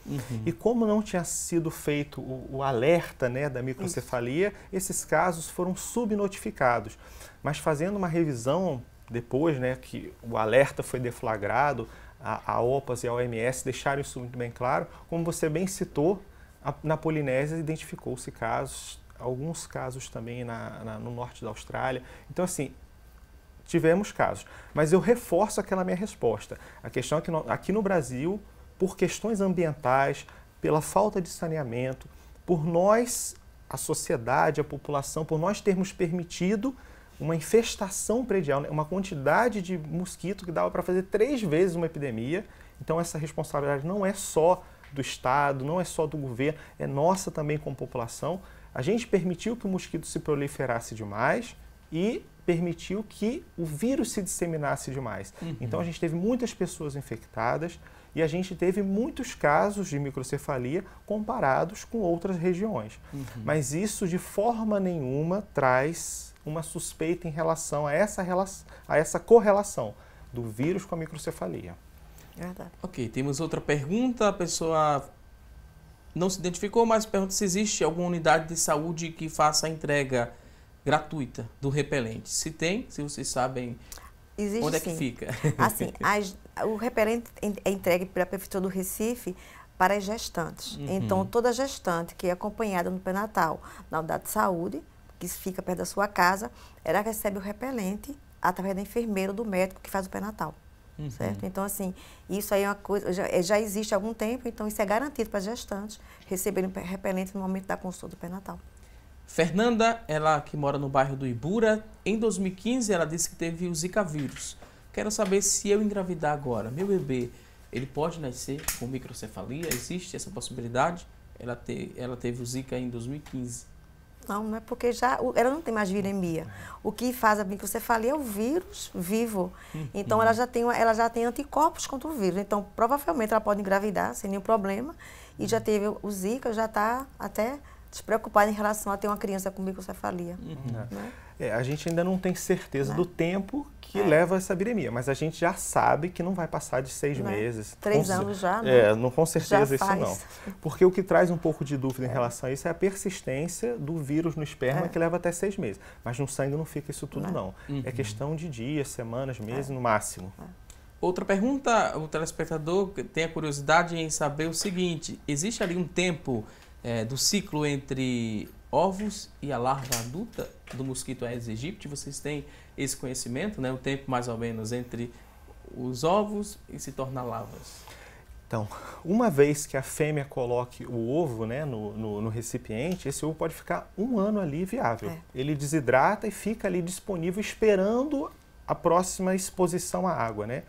E como não tinha sido feito o alerta, né, da microcefalia, esses casos foram subnotificados. Mas fazendo uma revisão depois, né, que o alerta foi deflagrado, a OPAS e a OMS deixaram isso muito bem claro, como você bem citou, na Polinésia identificou-se casos, alguns casos também no norte da Austrália. Então, assim, tivemos casos, mas eu reforço aquela minha resposta. A questão é que aqui no Brasil, por questões ambientais, pela falta de saneamento, por nós, a sociedade, a população, por nós termos permitido uma infestação predial, uma quantidade de mosquito que dava para fazer 3 vezes uma epidemia. Então essa responsabilidade não é só do Estado, não é só do governo, é nossa também como população. A gente permitiu que o mosquito se proliferasse demais e permitiu que o vírus se disseminasse demais. Então a gente teve muitas pessoas infectadas e a gente teve muitos casos de microcefalia comparados com outras regiões. Mas isso de forma nenhuma traz uma suspeita em relação a essa correlação do vírus com a microcefalia. Verdade. Ok, temos outra pergunta. A pessoa não se identificou, mas pergunta se existe alguma unidade de saúde que faça a entrega gratuita do repelente. Se tem, se vocês sabem, existe, onde é que fica? Assim, o repelente é entregue pela Prefeitura do Recife para as gestantes. Então, toda gestante que é acompanhada no pré-natal na unidade de saúde, que fica perto da sua casa, ela recebe o repelente através da enfermeira ou do médico que faz o pré-natal. Certo? Então, assim, isso aí é uma coisa, já existe há algum tempo, então isso é garantido para as gestantes receberem repelente no momento da consulta do pré-natal. Fernanda, ela que mora no bairro do Ibura, em 2015 ela disse que teve o Zika vírus. Quero saber se eu engravidar agora, meu bebê, ele pode nascer com microcefalia? Existe essa possibilidade? Ela teve o Zika em 2015. Não é porque ela não tem mais viremia. O que faz a microcefalia é o vírus vivo. Então, ela já tem anticorpos contra o vírus. Então, provavelmente, ela pode engravidar sem nenhum problema. E já teve o Zika, já está até despreocupada em relação a ter uma criança com microcefalia. Né? A gente ainda não tem certeza do tempo que leva essa viremia, mas a gente já sabe que não vai passar de 6 meses. 3 anos já, né? Não, com certeza isso não. Porque o que traz um pouco de dúvida em relação a isso é a persistência do vírus no esperma, que leva até 6 meses. Mas no sangue não fica isso tudo, não. É questão de dias, semanas, meses no máximo. Outra pergunta, o telespectador tem a curiosidade em saber o seguinte, existe ali um tempo do ciclo entre ovos e a larva adulta do mosquito Aedes aegypti? Vocês têm esse conhecimento, né? O tempo mais ou menos entre os ovos e se tornar larvas? Então, uma vez que a fêmea coloque o ovo, né, no recipiente, esse ovo pode ficar 1 ano ali viável. Ele desidrata e fica ali disponível esperando a próxima exposição à água, né?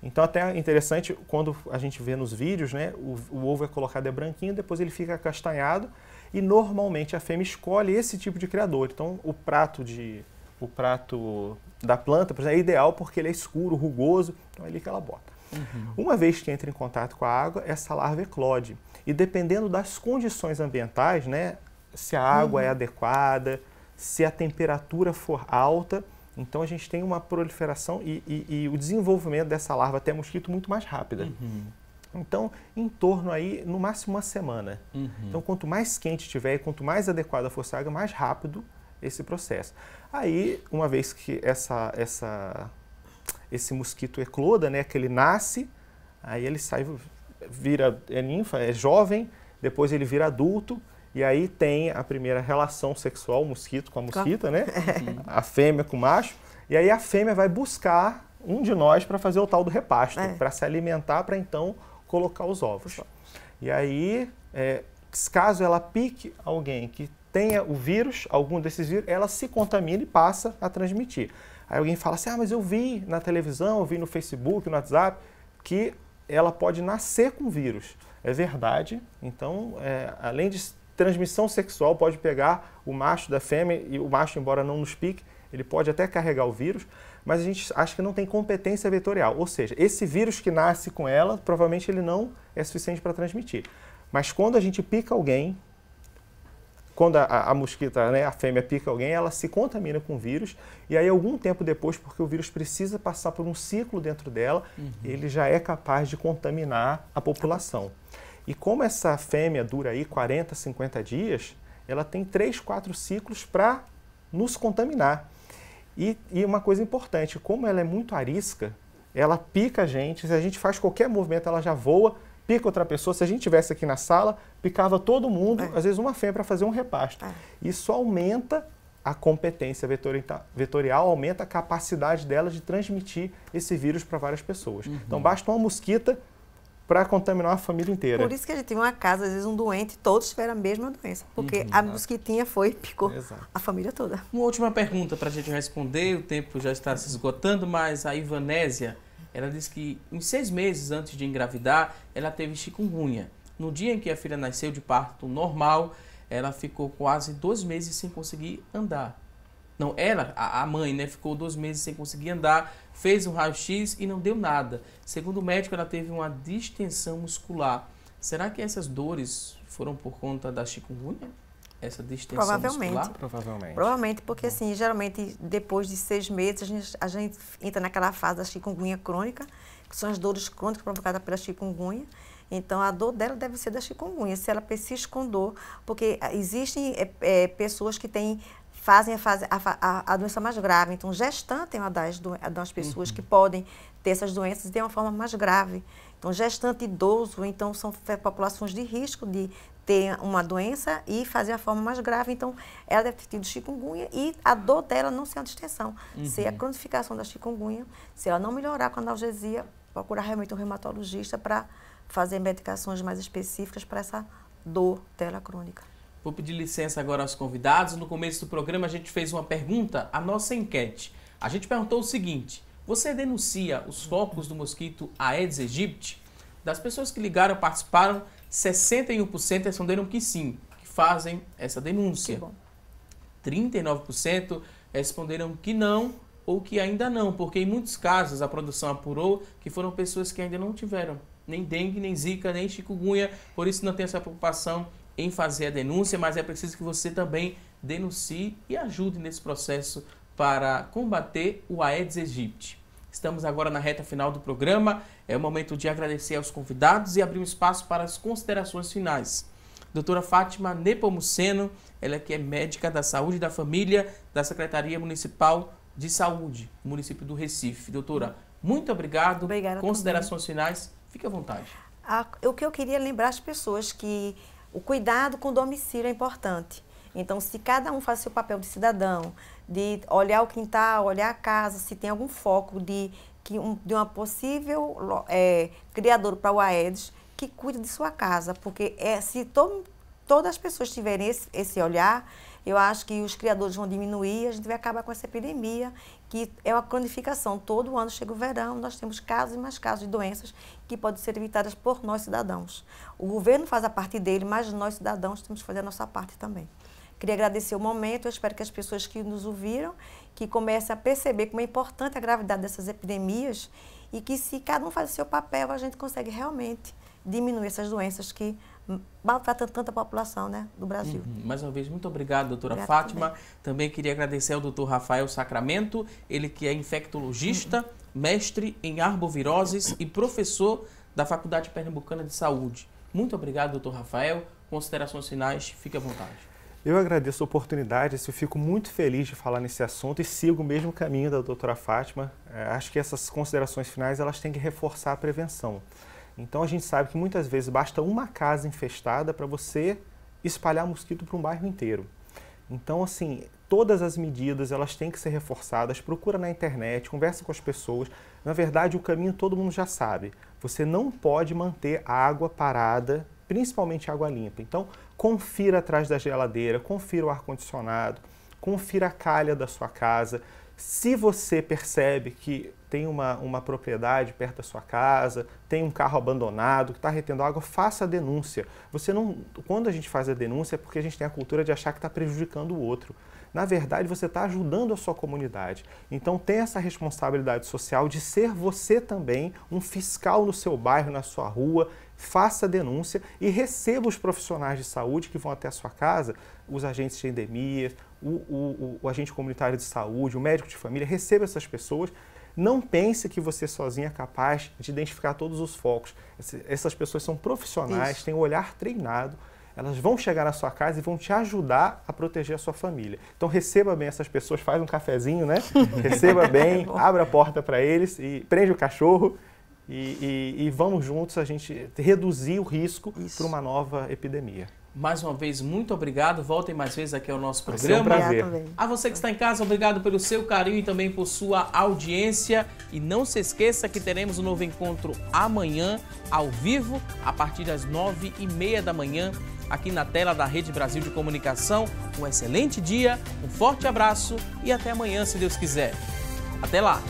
Então, até é interessante, quando a gente vê nos vídeos, né, o ovo é colocado branquinho, depois ele fica acastanhado e normalmente a fêmea escolhe esse tipo de criador. Então, o prato da planta, por exemplo, é ideal porque ele é escuro, rugoso, então é ali que ela bota. Uma vez que entra em contato com a água, essa larva eclode. E dependendo das condições ambientais, né, se a água é adequada, se a temperatura for alta, então a gente tem uma proliferação e o desenvolvimento dessa larva até mosquito muito mais rápida. Então, em torno aí, no máximo 1 semana. Então, quanto mais quente tiver e quanto mais adequada for essa água, mais rápido esse processo. Aí, uma vez que esse mosquito ecloda, né, que ele nasce, aí ele sai, é ninfa, é jovem, depois ele vira adulto, e aí tem a primeira relação sexual, o mosquito com a mosquita, né? A fêmea com o macho, e aí a fêmea vai buscar um de nós para fazer o tal do repasto, para se alimentar, para então colocar os ovos. E aí, caso ela pique alguém que tenha o vírus, algum desses vírus, ela se contamina e passa a transmitir. Aí alguém fala assim, mas eu vi na televisão, eu vi no Facebook, no WhatsApp, que ela pode nascer com vírus. É verdade, então, além de transmissão sexual, pode pegar o macho da fêmea, e o macho, embora não nos pique, ele pode até carregar o vírus, mas a gente acha que não tem competência vetorial. Ou seja, esse vírus que nasce com ela, provavelmente ele não é suficiente para transmitir. Mas quando a gente pica alguém, quando a mosquita, né, a fêmea pica alguém, ela se contamina com o vírus e aí algum tempo depois, porque o vírus precisa passar por um ciclo dentro dela, ele já é capaz de contaminar a população. E como essa fêmea dura aí 40, 50 dias, ela tem 3, 4 ciclos para nos contaminar. E uma coisa importante, como ela é muito arisca, ela pica a gente, se a gente faz qualquer movimento, ela já voa, pica outra pessoa. Se a gente estivesse aqui na sala, picava todo mundo, às vezes uma fêmea para fazer um repasto. Isso aumenta a competência vetorial, aumenta a capacidade dela de transmitir esse vírus para várias pessoas. Então basta uma mosquita para contaminar a família inteira. Por isso que a gente tem uma casa, às vezes um doente, todos tiveram a mesma doença, porque a mosquitinha foi e picou a família toda. Uma última pergunta para a gente responder, o tempo já está se esgotando, mas a Ivanésia, ela disse que uns 6 meses antes de engravidar, ela teve chikungunya. No dia em que a filha nasceu de parto normal, ela ficou quase 2 meses sem conseguir andar. Não, ela, a mãe, né, ficou 2 meses sem conseguir andar, fez um raio-x e não deu nada. Segundo o médico, ela teve uma distensão muscular. Será que essas dores foram por conta da chikungunya? Essa distensão muscular? Provavelmente, porque assim, geralmente depois de 6 meses a gente entra naquela fase da chikungunya crônica, que são as dores crônicas provocadas pela chikungunya. Então, a dor dela deve ser da chikungunya, se ela persiste com dor, porque existem pessoas que fazem a doença mais grave. Então, gestante é uma das pessoas que podem ter essas doenças e de uma forma mais grave. Então, gestante idoso, então, são populações de risco de ter uma doença e fazer a forma mais grave. Então, ela deve ter tido chikungunya e a dor dela não ser uma distensão, ser a cronificação da chikungunya. Se ela não melhorar com analgesia, procurar realmente um reumatologista para fazer medicações mais específicas para essa dor dela crônica. Vou pedir licença agora aos convidados. No começo do programa a gente fez uma pergunta, a nossa enquete. A gente perguntou o seguinte: você denuncia os focos do mosquito Aedes aegypti? Das pessoas que ligaram, participaram, 61% responderam que sim, que fazem essa denúncia. Que bom. 39% responderam que não ou que ainda não, porque em muitos casos a produção apurou que foram pessoas que ainda não tiveram nem dengue, nem zika, nem chikungunya, por isso não tem essa preocupação em fazer a denúncia, mas é preciso que você também denuncie e ajude nesse processo para combater o Aedes aegypti. Estamos agora na reta final do programa, é o momento de agradecer aos convidados e abrir um espaço para as considerações finais. Doutora Fátima Nepomuceno, ela que é médica da saúde da família da Secretaria Municipal de Saúde, município do Recife. Doutora, Muito obrigado. Obrigada. Considerações finais, fique à vontade. O que eu queria lembrar as pessoas que o cuidado com o domicílio é importante. Então, se cada um faz seu papel de cidadão, de olhar o quintal, olhar a casa, se tem algum foco de uma possível criadora para o Aedes, que cuide de sua casa, porque se todas as pessoas tiverem esse olhar, eu acho que os criadores vão diminuir, a gente vai acabar com essa epidemia, que é uma cronificação. Todo ano chega o verão, nós temos casos e mais casos de doenças que podem ser evitadas por nós cidadãos. O governo faz a parte dele, mas nós cidadãos temos que fazer a nossa parte também. Queria agradecer o momento, eu espero que as pessoas que nos ouviram, que comecem a perceber como é importante a gravidade dessas epidemias e que se cada um faz o seu papel, a gente consegue realmente diminuir essas doenças que maltratam tanta população, né, do Brasil. Mais uma vez, muito obrigado, doutora Fátima. Também queria agradecer ao doutor Rafael Sacramento, ele que é infectologista, mestre em arboviroses e professor da Faculdade Pernambucana de Saúde. Muito obrigado, doutor Rafael. Considerações finais, fique à vontade. Eu agradeço a oportunidade, eu fico muito feliz de falar nesse assunto e sigo o mesmo caminho da doutora Fátima. Acho que essas considerações finais elas têm que reforçar a prevenção. Então a gente sabe que muitas vezes basta uma casa infestada para você espalhar mosquito para um bairro inteiro. Então, assim, todas as medidas elas têm que ser reforçadas, procura na internet, conversa com as pessoas. Na verdade, o caminho todo mundo já sabe. Você não pode manter a água parada, principalmente água limpa. Então, confira atrás da geladeira, confira o ar-condicionado, confira a calha da sua casa. Se você percebe que tem uma propriedade perto da sua casa, tem um carro abandonado que está retendo água, faça a denúncia. Quando a gente faz a denúncia é porque a gente tem a cultura de achar que está prejudicando o outro. Na verdade, você está ajudando a sua comunidade. Então, tem essa responsabilidade social de ser você também um fiscal no seu bairro, na sua rua. Faça a denúncia e receba os profissionais de saúde que vão até a sua casa, os agentes de endemias, o agente comunitário de saúde, o médico de família, receba essas pessoas. Não pense que você sozinho é capaz de identificar todos os focos. Essas pessoas são profissionais, têm um olhar treinado, elas vão chegar na sua casa e vão te ajudar a proteger a sua família. Então receba bem essas pessoas, faz um cafezinho, né? Receba bem, abra a porta para eles e prende o cachorro. E vamos juntos a gente reduzir o risco para uma nova epidemia. Mais uma vez, muito obrigado. Voltem mais vezes aqui ao nosso programa. É um prazer. A você que está em casa, obrigado pelo seu carinho e também por sua audiência. E não se esqueça que teremos um novo encontro amanhã, ao vivo, a partir das 9h30 da manhã, aqui na tela da Rede Brasil de Comunicação. Um excelente dia, um forte abraço e até amanhã, se Deus quiser. Até lá!